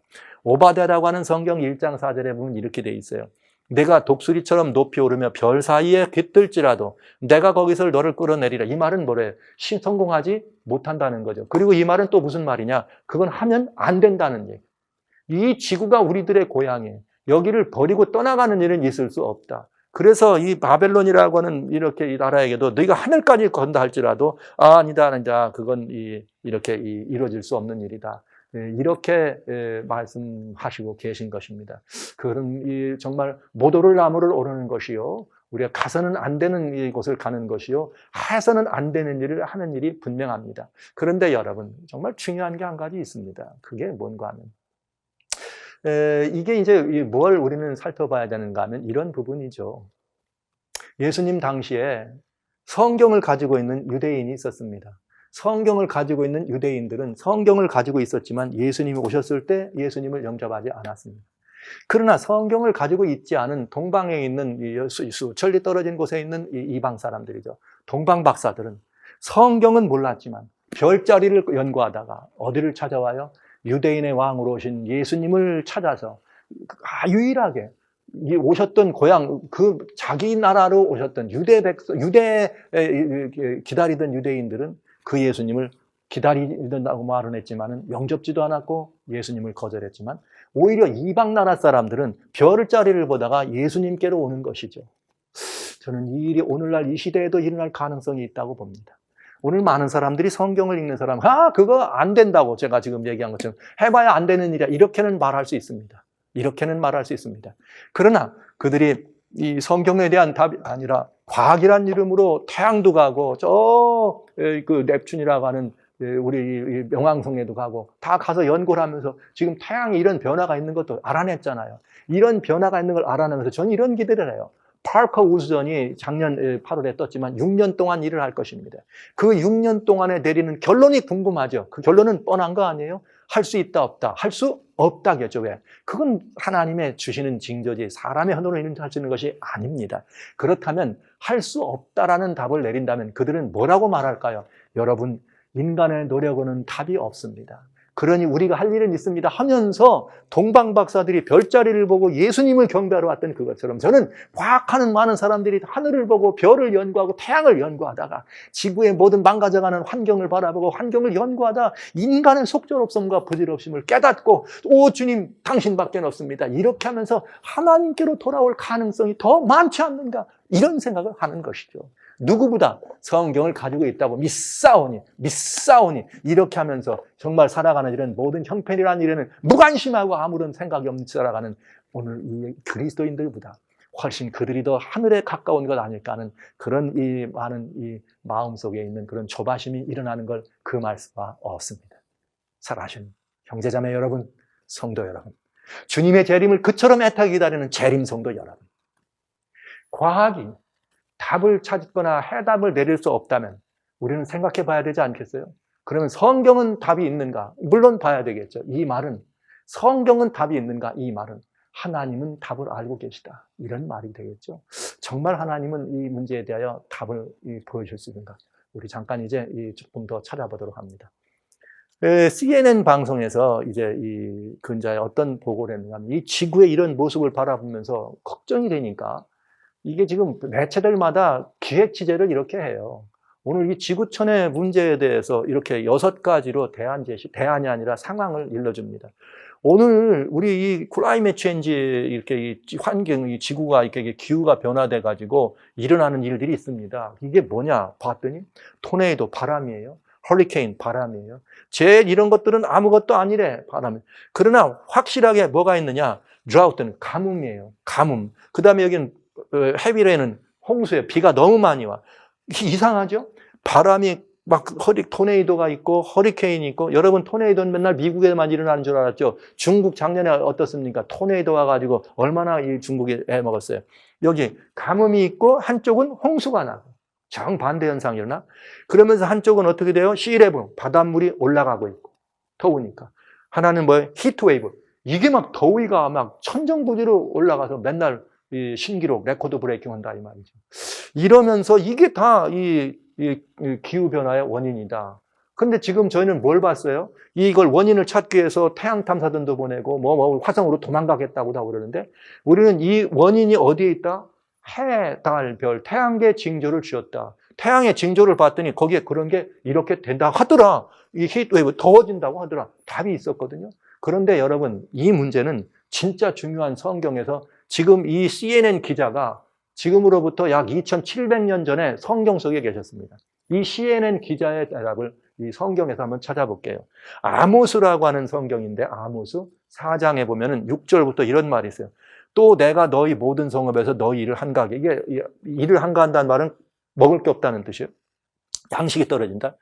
오바댜라고 하는 성경 1장 4절에 보면 이렇게 돼 있어요. 내가 독수리처럼 높이 오르며 별 사이에 깃들지라도 내가 거기서 너를 끌어내리라. 이 말은 뭐래요? 성공하지 못한다는 거죠. 그리고 이 말은 또 무슨 말이냐? 그건 하면 안 된다는 얘기. 이 지구가 우리들의 고향이에요. 여기를 버리고 떠나가는 일은 있을 수 없다. 그래서 이 바벨론이라고 하는 이렇게 이 나라에게도 너희가 하늘까지 건다 할지라도 아니다. 그건 이렇게 이루어질 수 없는 일이다. 이렇게 말씀하시고 계신 것입니다. 그런 정말 모도를 나무를 오르는 것이요. 우리가 가서는 안 되는 이곳을 가는 것이요. 해서는 안 되는 일을 하는 일이 분명합니다. 그런데 여러분 정말 중요한 게 한 가지 있습니다. 그게 뭔가 하면 이게 이제 뭘 우리는 살펴봐야 되는가 하면 이런 부분이죠. 예수님 당시에 성경을 가지고 있는 유대인이 있었습니다. 성경을 가지고 있는 유대인들은 성경을 가지고 있었지만 예수님이 오셨을 때 예수님을 영접하지 않았습니다. 그러나 성경을 가지고 있지 않은 동방에 있는 수천리 떨어진 곳에 있는 이방 사람들이죠. 동방 박사들은 성경은 몰랐지만 별자리를 연구하다가 어디를 찾아와요? 유대인의 왕으로 오신 예수님을 찾아서 유일하게 오셨던 고향, 그 자기 나라로 오셨던 유대 기다리던 유대인들은 그 예수님을 기다린다고 말은 했지만 영접지도 않았고 예수님을 거절했지만 오히려 이방 나라 사람들은 별자리를 보다가 예수님께로 오는 것이죠. 저는 이 일이 오늘날 이 시대에도 일어날 가능성이 있다고 봅니다. 오늘 많은 사람들이 성경을 읽는 사람, 그거 안 된다고 제가 지금 얘기한 것처럼 해봐야 안 되는 일이야. 이렇게는 말할 수 있습니다. 이렇게는 말할 수 있습니다. 그러나 그들이 이 성경에 대한 답이 아니라 과학이란 이름으로 태양도 가고 그 넵튠이라고 하는 우리 명왕성에도 가고 다 가서 연구를 하면서 지금 태양에 이런 변화가 있는 것도 알아냈잖아요. 이런 변화가 있는 걸 알아내면서 저는 이런 기대를 해요. 파커 우주선이 작년 8월에 떴지만 6년 동안 일을 할 것입니다. 그 6년 동안에 내리는 결론이 궁금하죠. 그 결론은 뻔한 거 아니에요? 할 수 있다 없다. 할 수 없다겠죠. 왜? 그건 하나님의 주시는 징조지 사람의 흔으로 할 수 있는 것이 아닙니다. 그렇다면 할 수 없다라는 답을 내린다면 그들은 뭐라고 말할까요? 여러분, 인간의 노력으로는 답이 없습니다. 그러니 우리가 할 일은 있습니다 하면서 동방 박사들이 별자리를 보고 예수님을 경배하러 왔던 그것처럼 저는 과학하는 많은 사람들이 하늘을 보고 별을 연구하고 태양을 연구하다가 지구의 모든 망가져가는 환경을 바라보고 환경을 연구하다 인간의 속절없음과 부질없음을 깨닫고 오 주님 당신밖에 없습니다. 이렇게 하면서 하나님께로 돌아올 가능성이 더 많지 않는가 이런 생각을 하는 것이죠. 누구보다 성경을 가지고 있다고 믿사오니 이렇게 하면서 정말 살아가는 일은 모든 형편이라는 일에는 무관심하고 아무런 생각이 없는 살아가는 오늘 이 그리스도인들보다 훨씬 그들이 더 하늘에 가까운 것 아닐까 하는 그런 이 많은 이 마음속에 있는 그런 조바심이 일어나는 걸 금할 수가 없습니다. 사랑하시는 형제자매 여러분, 성도 여러분, 주님의 재림을 그처럼 애타게 기다리는 재림 성도 여러분, 과학이 답을 찾거나 해답을 내릴 수 없다면 우리는 생각해 봐야 되지 않겠어요? 그러면 성경은 답이 있는가? 물론 봐야 되겠죠. 이 말은 성경은 답이 있는가? 이 말은 하나님은 답을 알고 계시다. 이런 말이 되겠죠. 정말 하나님은 이 문제에 대하여 답을 보여줄 수 있는가? 우리 잠깐 이제 조금 더 찾아보도록 합니다. CNN 방송에서 이제 이 근자에 어떤 보고를 했느냐면 이 지구의 이런 모습을 바라보면서 걱정이 되니까 이게 지금 매체들마다 기획 취재를 이렇게 해요. 오늘 이 지구촌의 문제에 대해서 이렇게 6가지로 대안이 아니라 상황을 일러줍니다. 오늘 우리 이 클라이밋 체인지 이렇게 이 환경, 이 지구가 이렇게 기후가 변화돼 가지고 일어나는 일들이 있습니다. 이게 뭐냐 봤더니 토네이도 바람이에요. 허리케인 바람이에요. 이런 것들은 아무것도 아니래 바람. 그러나 확실하게 뭐가 있느냐? 드라우트는 가뭄이에요. 가뭄. 그다음에 여기는 헤비레인은 홍수에 비가 너무 많이 와. 이상하죠? 바람이 막 토네이도가 있고 허리케인이 있고 여러분 토네이도는 맨날 미국에만 일어나는 줄 알았죠? 중국 작년에 어떻습니까? 토네이도 와가지고 얼마나 이 중국에 애먹었어요. 여기 가뭄이 있고 한쪽은 홍수가 나고 정반대 현상이 일어나. 그러면서 한쪽은 어떻게 돼요? 시레븐 바닷물이 올라가고 있고 더우니까. 하나는 뭐예요? 히트웨이브. 이게 막 더위가 막 천정부지로 올라가서 맨날 이 신기록, 레코드 브레이킹 한다 이 말이죠. 이러면서 이게 다 이 기후변화의 원인이다. 근데 지금 저희는 뭘 봤어요? 이걸 원인을 찾기 위해서 태양 탐사선도 보내고 화성으로 도망가겠다고 다 그러는데 우리는 이 원인이 어디에 있다? 해, 달, 별, 태양계 징조를 주었다. 태양의 징조를 봤더니 거기에 그런 게 이렇게 된다 하더라. 이 히트웨이브 더워진다고 하더라. 답이 있었거든요. 그런데 여러분 이 문제는 진짜 중요한 성경에서 지금 이 CNN 기자가 지금으로부터 약 2700년 전에 성경 속에 계셨습니다. 이 CNN 기자의 대답을 이 성경에서 한번 찾아볼게요. 아모스라고 하는 성경인데 아모스 4장에 보면은 6절부터 이런 말이 있어요. 또 내가 너희 모든 성읍에서 너희 일을 한가하게. 이게 일을 한가한다는 말은 먹을 게 없다는 뜻이에요. 양식이 떨어진다.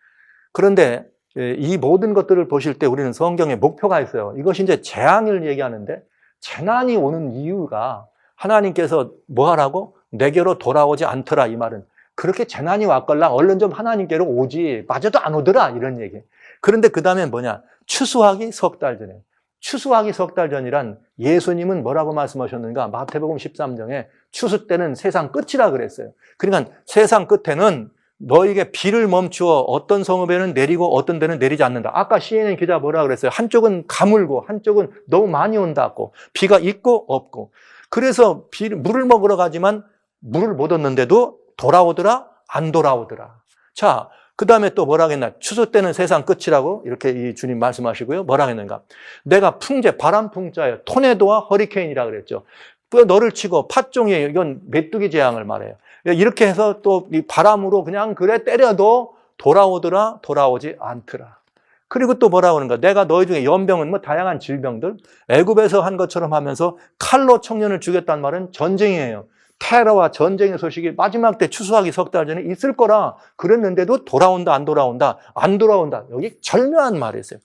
그런데 이 모든 것들을 보실 때 우리는 성경에 목표가 있어요. 이것이 이제 재앙을 얘기하는데 재난이 오는 이유가 하나님께서 뭐 하라고? 내게로 돌아오지 않더라 이 말은. 그렇게 재난이 왔걸라 얼른 좀 하나님께로 오지 맞아도 안 오더라 이런 얘기. 그런데 그 다음에 뭐냐? 추수하기 석 달 전에. 추수하기 석 달 전이란 예수님은 뭐라고 말씀하셨는가? 마태복음 13장에 추수 때는 세상 끝이라 그랬어요. 그러니까 세상 끝에는 너에게 비를 멈추어 어떤 성읍에는 내리고 어떤 데는 내리지 않는다. 아까 CNN 기자 뭐라 그랬어요? 한쪽은 가물고 한쪽은 너무 많이 온다고. 비가 있고 없고. 그래서 물을 먹으러 가지만 물을 못 얻는데도 돌아오더라? 안 돌아오더라. 자, 그 다음에 또 뭐라 했나? 추수 때는 세상 끝이라고 이렇게 이 주님 말씀하시고요. 뭐라 했는가? 내가 풍제, 바람 풍자예요. 토네도와 허리케인이라 그랬죠. 너를 치고 팥종이에요. 이건 메뚜기 재앙을 말해요. 이렇게 해서 또 이 바람으로 그냥 그래 때려도 돌아오더라, 돌아오지 않더라. 그리고 또 뭐라고 하는가? 내가 너희 중에 연병은 뭐 다양한 질병들, 애굽에서 한 것처럼 하면서 칼로 청년을 죽였단 말은 전쟁이에요. 테러와 전쟁의 소식이 마지막 때 추수하기 석 달 전에 있을 거라 그랬는데도 돌아온다, 안 돌아온다, 안 돌아온다. 여기 절묘한 말이었어요.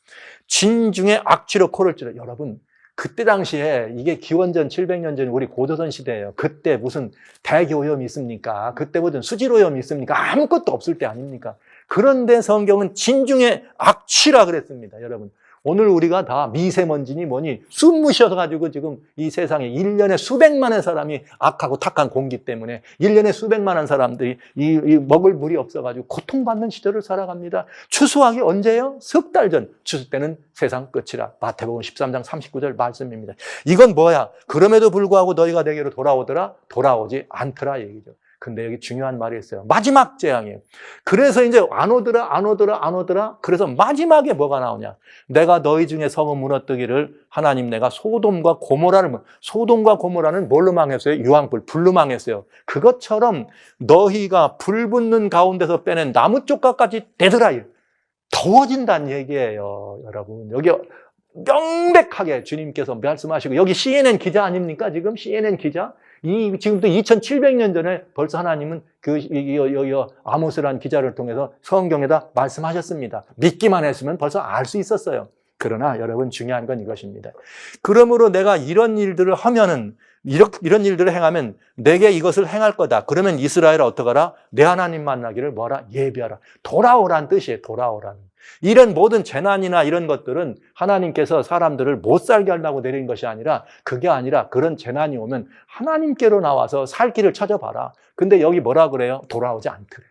진중에 악취로 코를 찌르. 여러분, 그때 당시에 이게 기원전 700년 전 우리 고조선 시대예요. 그때 무슨 대기오염이 있습니까? 그때 무슨 수질오염이 있습니까? 아무것도 없을 때 아닙니까? 그런데 성경은 진중에 악취라 그랬습니다. 여러분, 오늘 우리가 다 미세먼지니 뭐니 숨 쉬어가지고 지금 이 세상에 1년에 수백만의 사람이 악하고 탁한 공기 때문에 1년에 수백만한 사람들이 이 먹을 물이 없어가지고 고통받는 시절을 살아갑니다. 추수하기 언제예요? 석 달 전. 추수 때는 세상 끝이라. 마태복음 13장 39절 말씀입니다. 이건 뭐야? 그럼에도 불구하고 너희가 내게로 돌아오더라? 돌아오지 않더라 얘기죠. 근데 여기 중요한 말이 있어요. 마지막 재앙이에요. 그래서 이제 안 오더라, 안 오더라, 안 오더라. 그래서 마지막에 뭐가 나오냐? 내가 너희 중에 성은 무너뜨기를 하나님 내가 소돔과 고모라는 뭘로 망했어요? 유황불, 불로 망했어요. 그것처럼 너희가 불 붙는 가운데서 빼낸 나무 쪽각까지 되더라. 더워진다는 얘기예요, 여러분. 여기 명백하게 주님께서 말씀하시고, 여기 CNN 기자 아닙니까? 지금 CNN 기자? 지금도 2700년 전에 벌써 하나님은 아모스라는 기자를 통해서 성경에다 말씀하셨습니다. 믿기만 했으면 벌써 알 수 있었어요. 그러나 여러분 중요한 건 이것입니다. 그러므로 내가 이런 일들을 하면은 이런 일들을 행하면 내게 이것을 행할 거다. 그러면 이스라엘아 어떡하라? 내 하나님 만나기를 뭐라? 예비하라. 돌아오란 뜻이에요. 돌아오라는. 이런 모든 재난이나 이런 것들은 하나님께서 사람들을 못 살게 하려고 내린 것이 아니라 그게 아니라 그런 재난이 오면 하나님께로 나와서 살 길을 찾아봐라. 근데 여기 뭐라 그래요? 돌아오지 않더래.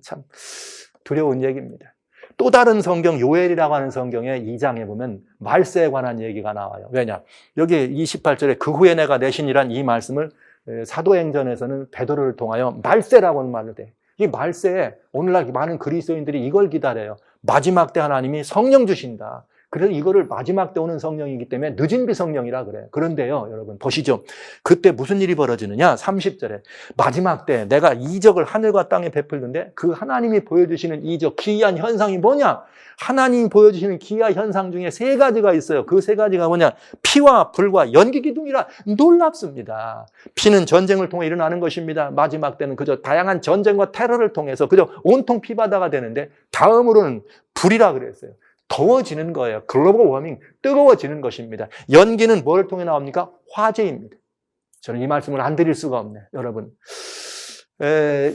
참 두려운 얘기입니다. 또 다른 성경 요엘이라고 하는 성경의 2장에 보면 말세에 관한 얘기가 나와요. 왜냐? 여기 28절에 그 후에 내가 내신이란 이 말씀을 사도행전에서는 베드로를 통하여 말세라고 하는 말로 돼. 이 말세에 오늘날 많은 그리스도인들이 이걸 기다려요. 마지막 때 하나님이 성령 주신다. 그래서 이거를 마지막 때 오는 성령이기 때문에 늦은 비 성령이라 그래요. 그런데요, 여러분 보시죠. 그때 무슨 일이 벌어지느냐? 30절에 마지막 때 내가 이적을 하늘과 땅에 베풀는데 그 하나님이 보여주시는 이적, 기이한 현상이 뭐냐? 하나님이 보여주시는 기이한 현상 중에 세 가지가 있어요. 그 세 가지가 뭐냐? 피와 불과 연기 기둥이라. 놀랍습니다. 피는 전쟁을 통해 일어나는 것입니다. 마지막 때는 그저 다양한 전쟁과 테러를 통해서 그저 온통 피바다가 되는데 다음으로는 불이라 그랬어요. 더워지는 거예요. 글로벌 워밍, 뜨거워지는 것입니다. 연기는 뭘 통해 나옵니까? 화재입니다. 저는 이 말씀을 안 드릴 수가 없네요. 여러분,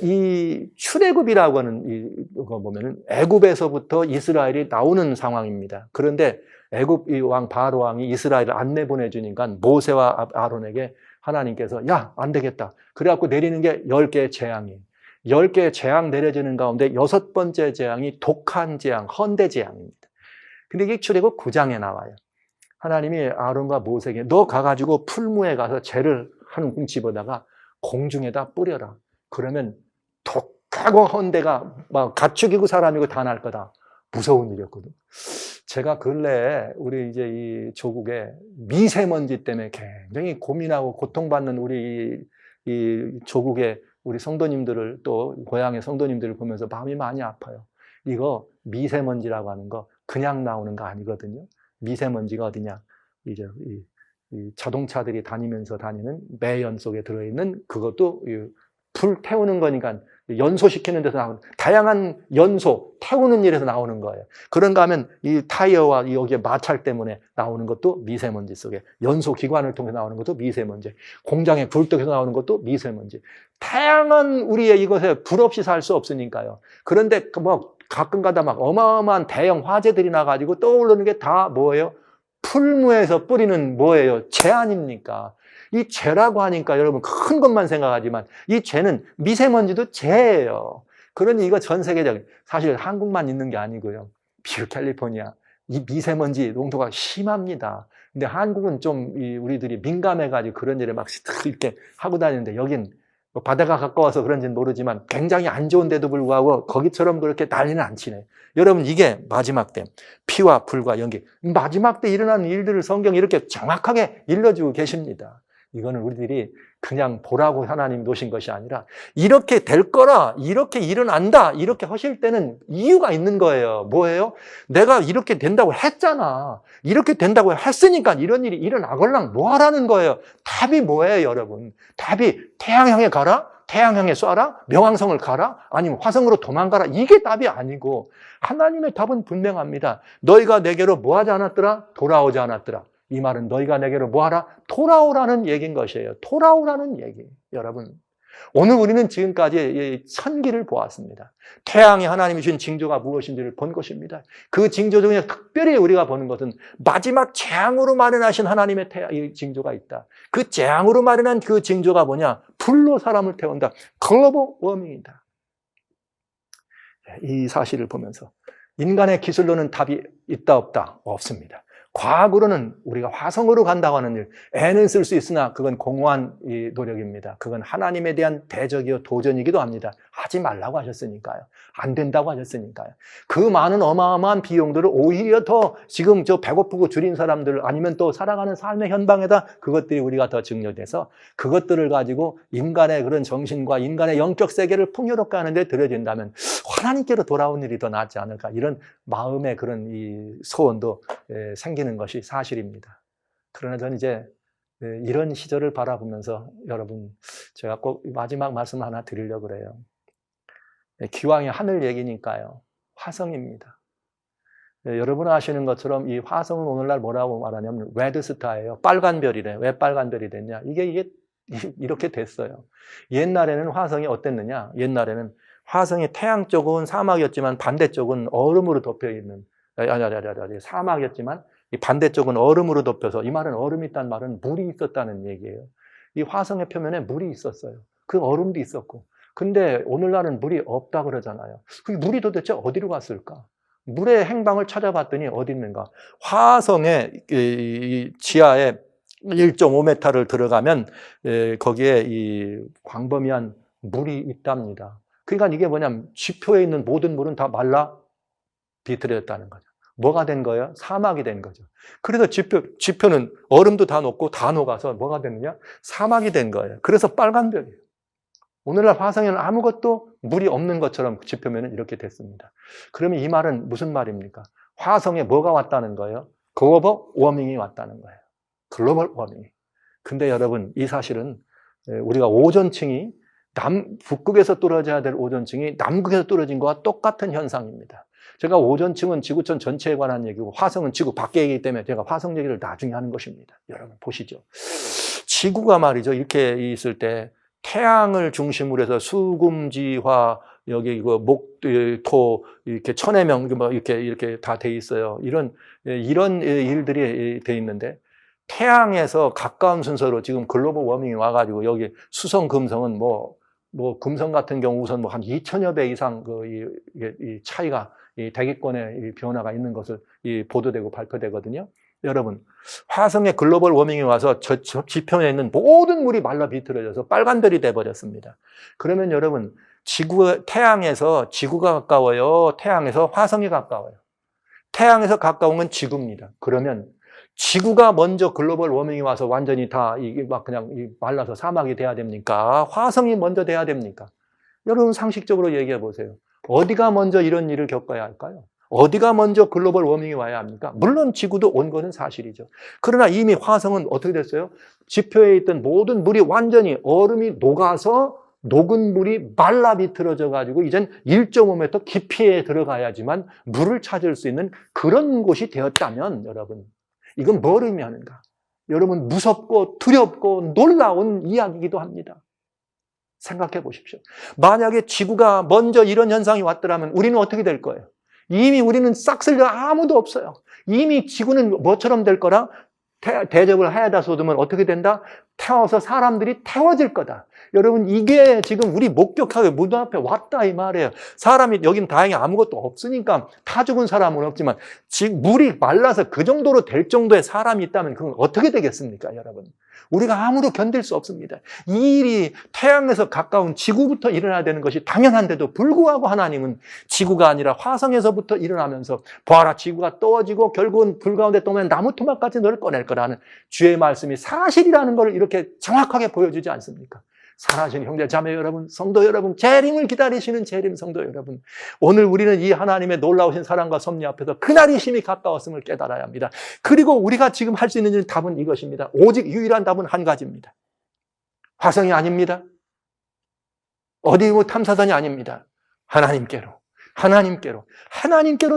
이 출애굽이라고 하는 이거 보면은 애굽에서부터 이스라엘이 나오는 상황입니다. 그런데 애굽 왕 바로 왕이 이스라엘을 안 내보내주니까 모세와 아론에게 하나님께서 야, 안 되겠다. 그래갖고 내리는 게 10개의 재앙이에요. 10개의 재앙 내려지는 가운데 6번째 재앙이 독한 재앙, 헌대 재앙입니다. 근데 이게 출애굽 9장에 나와요. 하나님이 아론과 모세에게 너 가가지고 풀무에 가서 재를 한 뭉 집어다가 공중에다 뿌려라. 그러면 독하고 헌대가 막 가축이고 사람이고 다 날 거다. 무서운 일이었거든. 제가 근래에 우리 이제 이 조국에 미세먼지 때문에 굉장히 고민하고 고통받는 우리 이 조국의 우리 성도님들을 또 고향의 성도님들을 보면서 마음이 많이 아파요. 이거 미세먼지라고 하는 거 그냥 나오는 거 아니거든요. 미세먼지가 어디냐? 이제 이 자동차들이 다니면서 다니는 매연 속에 들어있는 그것도 불 태우는 거니까 연소시키는 데서 나오는, 다양한 연소, 태우는 일에서 나오는 거예요. 그런가 하면 이 타이어와 여기에 마찰 때문에 나오는 것도 미세먼지 속에, 연소 기관을 통해 나오는 것도 미세먼지, 공장의 굴뚝에서 나오는 것도 미세먼지. 다양한 우리의 이것에 불 없이 살 수 없으니까요. 그런데 뭐 가끔가다 막 어마어마한 대형 화재들이 나가지고 떠오르는 게 다 뭐예요? 풀무에서 뿌리는 뭐예요? 재 아닙니까? 이 재라고 하니까 여러분 큰 것만 생각하지만 이 재는 미세먼지도 재예요. 그러니 이거 전 세계적인, 사실 한국만 있는 게 아니고요. 비록 캘리포니아, 이 미세먼지 농도가 심합니다. 근데 한국은 좀 우리들이 민감해가지고 그런 일을 막 이렇게 하고 다니는데, 여긴 바다가 가까워서 그런지는 모르지만 굉장히 안 좋은데도 불구하고 거기처럼 그렇게 난리는 안 치네. 여러분, 이게 마지막 때 피와 불과 연기, 마지막 때 일어나는 일들을 성경이 이렇게 정확하게 일러주고 계십니다. 이거는 우리들이 그냥 보라고 하나님 놓으신 것이 아니라 이렇게 될 거라, 이렇게 일어난다, 이렇게 하실 때는 이유가 있는 거예요. 뭐예요? 내가 이렇게 된다고 했잖아. 이렇게 된다고 했으니까 이런 일이 일어나걸랑 뭐 하라는 거예요. 답이 뭐예요, 여러분? 답이 태양 향해 가라? 태양 향해 쏴라? 명왕성을 가라? 아니면 화성으로 도망가라? 이게 답이 아니고 하나님의 답은 분명합니다. 너희가 내게로 뭐 하지 않았더라? 돌아오지 않았더라. 이 말은 너희가 내게로 뭐하라? 돌아오라는 얘기인 것이에요. 돌아오라는 얘기. 여러분, 오늘 우리는 지금까지 천기를 보았습니다. 태양이 하나님이 주신 징조가 무엇인지를 본 것입니다. 그 징조 중에 특별히 우리가 보는 것은 마지막 재앙으로 마련하신 하나님의 징조가 있다. 그 재앙으로 마련한 그 징조가 뭐냐? 불로 사람을 태운다. 글로벌 워밍이다. 이 사실을 보면서 인간의 기술로는 답이 있다 없다? 없습니다. 과학으로는 우리가 화성으로 간다고 하는 일, 애는 쓸 수 있으나 그건 공허한 노력입니다. 그건 하나님에 대한 대적이요 도전이기도 합니다. 하지 말라고 하셨으니까요. 안 된다고 하셨으니까요. 그 많은 어마어마한 비용들을 오히려 더 지금 저 배고프고 줄인 사람들, 아니면 또 살아가는 삶의 현방에다 그것들이 우리가 더 증려돼서 그것들을 가지고 인간의 그런 정신과 인간의 영적 세계를 풍요롭게 하는 데 들여진다면 하나님께로 돌아온 일이 더 낫지 않을까, 이런 마음의 그런 이 소원도 생기는 것이 사실입니다. 그러나 저는 이제 이런 시절을 바라보면서 여러분, 제가 꼭 마지막 말씀 하나 드리려고 그래요. 기왕의 하늘 얘기니까요. 화성입니다. 여러분 아시는 것처럼 이 화성은 오늘날 뭐라고 말하냐면 레드스타예요. 빨간 별이래. 왜 빨간 별이 됐냐? 이게 이렇게 됐어요. 옛날에는 화성이 어땠느냐? 옛날에는 화성이 태양 쪽은 사막이었지만 반대쪽은 얼음으로 덮여 있는, 사막이었지만 이 반대쪽은 얼음으로 덮여서, 이 말은 얼음이 있다는 말은 물이 있었다는 얘기예요. 이 화성의 표면에 물이 있었어요. 그 얼음도 있었고. 근데 오늘날은 물이 없다 그러잖아요. 그 물이 도대체 어디로 갔을까? 물의 행방을 찾아봤더니 어디 있는가? 화성의 이 지하에 1.5m를 들어가면 거기에 이 광범위한 물이 있답니다. 그러니까 이게 뭐냐면 지표에 있는 모든 물은 다 말라 비틀어졌다는 거죠. 뭐가 된 거예요? 사막이 된 거죠. 그래서 지표는 얼음도 다 녹고 다 녹아서 뭐가 됐느냐? 사막이 된 거예요. 그래서 빨간 별이에요. 오늘날 화성에는 아무것도 물이 없는 것처럼 지표면은 이렇게 됐습니다. 그러면 이 말은 무슨 말입니까? 화성에 뭐가 왔다는 거예요? 글로벌 워밍이 왔다는 거예요. 글로벌 워밍이. 근데 여러분, 이 사실은 우리가 오존층이 북극에서 떨어져야 될 오존층이 남극에서 떨어진 것과 똑같은 현상입니다. 제가 오존층은 지구촌 전체에 관한 얘기고 화성은 지구 밖에 얘기이기 때문에 제가 화성 얘기를 나중에 하는 것입니다. 여러분 보시죠. 지구가 말이죠. 이렇게 있을 때 태양을 중심으로 해서 수금지화, 여기 이거 목토, 이렇게 천해명 이렇게 다 돼 있어요. 이런 일들이 돼 있는데, 태양에서 가까운 순서로 지금 글로벌 워밍이 와가지고 여기 수성, 금성은 뭐 금성 같은 경우 우선 뭐 한 2000여 배 이상 이 차이가 이 대기권의 변화가 있는 것을 보도되고 발표되거든요. 여러분, 화성에 글로벌 워밍이 와서 저 지표면에 있는 모든 물이 말라 비틀어져서 빨간 별이 돼버렸습니다. 그러면 여러분, 태양에서 지구가 가까워요? 태양에서 화성이 가까워요? 태양에서 가까운 건 지구입니다. 그러면 지구가 먼저 글로벌 워밍이 와서 완전히 다 그냥 말라서 사막이 돼야 됩니까? 화성이 먼저 돼야 됩니까? 여러분 상식적으로 얘기해 보세요. 어디가 먼저 이런 일을 겪어야 할까요? 어디가 먼저 글로벌 워밍이 와야 합니까? 물론 지구도 온 것은 사실이죠. 그러나 이미 화성은 어떻게 됐어요? 지표에 있던 모든 물이 완전히 얼음이 녹아서 녹은 물이 말라 비틀어져 가지고 이젠 1.5m 깊이에 들어가야지만 물을 찾을 수 있는 그런 곳이 되었다면 여러분, 이건 뭘 의미하는가? 여러분, 무섭고 두렵고 놀라운 이야기이기도 합니다. 생각해 보십시오. 만약에 지구가 먼저 이런 현상이 왔더라면 우리는 어떻게 될 거예요? 이미 우리는 싹 쓸려 아무도 없어요. 이미 지구는 뭐처럼 될 거라? 대접을 하야다 쏟으면 어떻게 된다? 태워서 사람들이 태워질 거다. 여러분, 이게 지금 우리 목격하게 문 앞에 왔다 이 말이에요. 사람이 여긴 다행히 아무것도 없으니까 다 죽은 사람은 없지만 지금 물이 말라서 그 정도로 될 정도의 사람이 있다면 그건 어떻게 되겠습니까, 여러분? 우리가 아무도 견딜 수 없습니다. 이 일이 태양에서 가까운 지구부터 일어나야 되는 것이 당연한데도 불구하고 하나님은 지구가 아니라 화성에서부터 일어나면서 보아라, 지구가 떠지고 결국은 불 가운데 떠오르는 나무 토막같이 너를 꺼낼 거라는 주의 말씀이 사실이라는 걸 이렇게 정확하게 보여주지 않습니까? 사랑하시는 형제 자매 여러분, 성도 여러분, 재림을 기다리시는 재림 성도 여러분, 오늘 우리는 이 하나님의 놀라우신 사랑과 섭리 앞에서 그날이 심히 가까웠음을 깨달아야 합니다. 그리고 우리가 지금 할 수 있는 답은 이것입니다. 오직 유일한 답은 한 가지입니다. 화성이 아닙니다. 어디 뭐 탐사선이 아닙니다. 하나님께로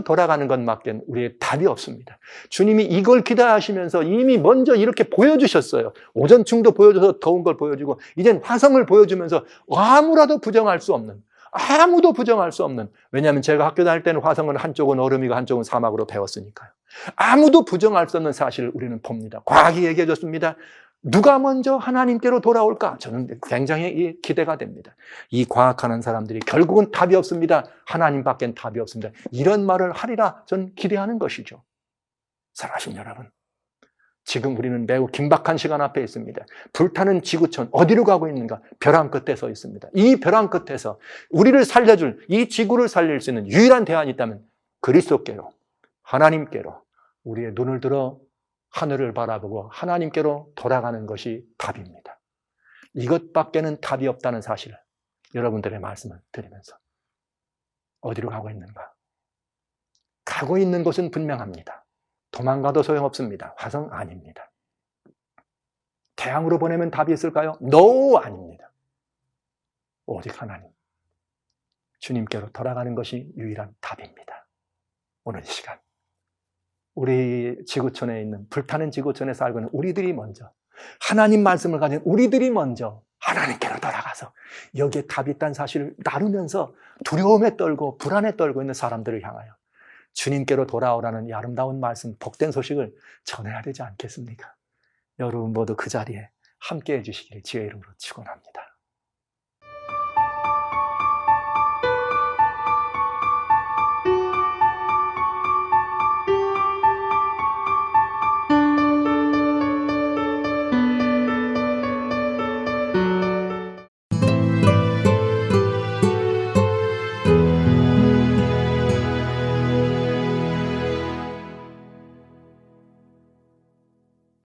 돌아가는 것밖에 우리의 답이 없습니다. 주님이 이걸 기다하시면서 이미 먼저 이렇게 보여주셨어요. 오전충도 보여줘서 더운 걸 보여주고 이젠 화성을 보여주면서 아무도 부정할 수 없는, 왜냐하면 제가 학교 다닐 때는 화성은 한쪽은 얼음이고 한쪽은 사막으로 배웠으니까요. 아무도 부정할 수 없는 사실을 우리는 봅니다. 과학이 얘기해 줬습니다. 누가 먼저 하나님께로 돌아올까? 저는 굉장히 기대가 됩니다. 이 과학하는 사람들이 결국은 답이 없습니다. 하나님밖엔 답이 없습니다. 이런 말을 하리라 저는 기대하는 것이죠. 사랑하신 여러분, 지금 우리는 매우 긴박한 시간 앞에 있습니다. 불타는 지구촌 어디로 가고 있는가? 벼랑 끝에 서 있습니다. 이 벼랑 끝에서 우리를 살려줄, 이 지구를 살릴 수 있는 유일한 대안이 있다면 그리스도께로, 하나님께로 우리의 눈을 들어 하늘을 바라보고 하나님께로 돌아가는 것이 답입니다. 이것밖에는 답이 없다는 사실을 여러분들의 말씀을 드리면서 어디로 가고 있는가? 가고 있는 곳은 분명합니다. 도망가도 소용없습니다. 화성 아닙니다. 태양으로 보내면 답이 있을까요? No, 아닙니다. 오직 하나님, 주님께로 돌아가는 것이 유일한 답입니다. 오늘 이 시간 우리 지구촌에 있는 불타는 지구촌에 살고 있는 우리들이 먼저, 하나님 말씀을 가진 우리들이 먼저 하나님께로 돌아가서 여기에 답이 있다는 사실을 나누면서 두려움에 떨고 불안에 떨고 있는 사람들을 향하여 주님께로 돌아오라는 이 아름다운 말씀, 복된 소식을 전해야 되지 않겠습니까? 여러분 모두 그 자리에 함께해 주시기를 주의 이름으로 축원합니다.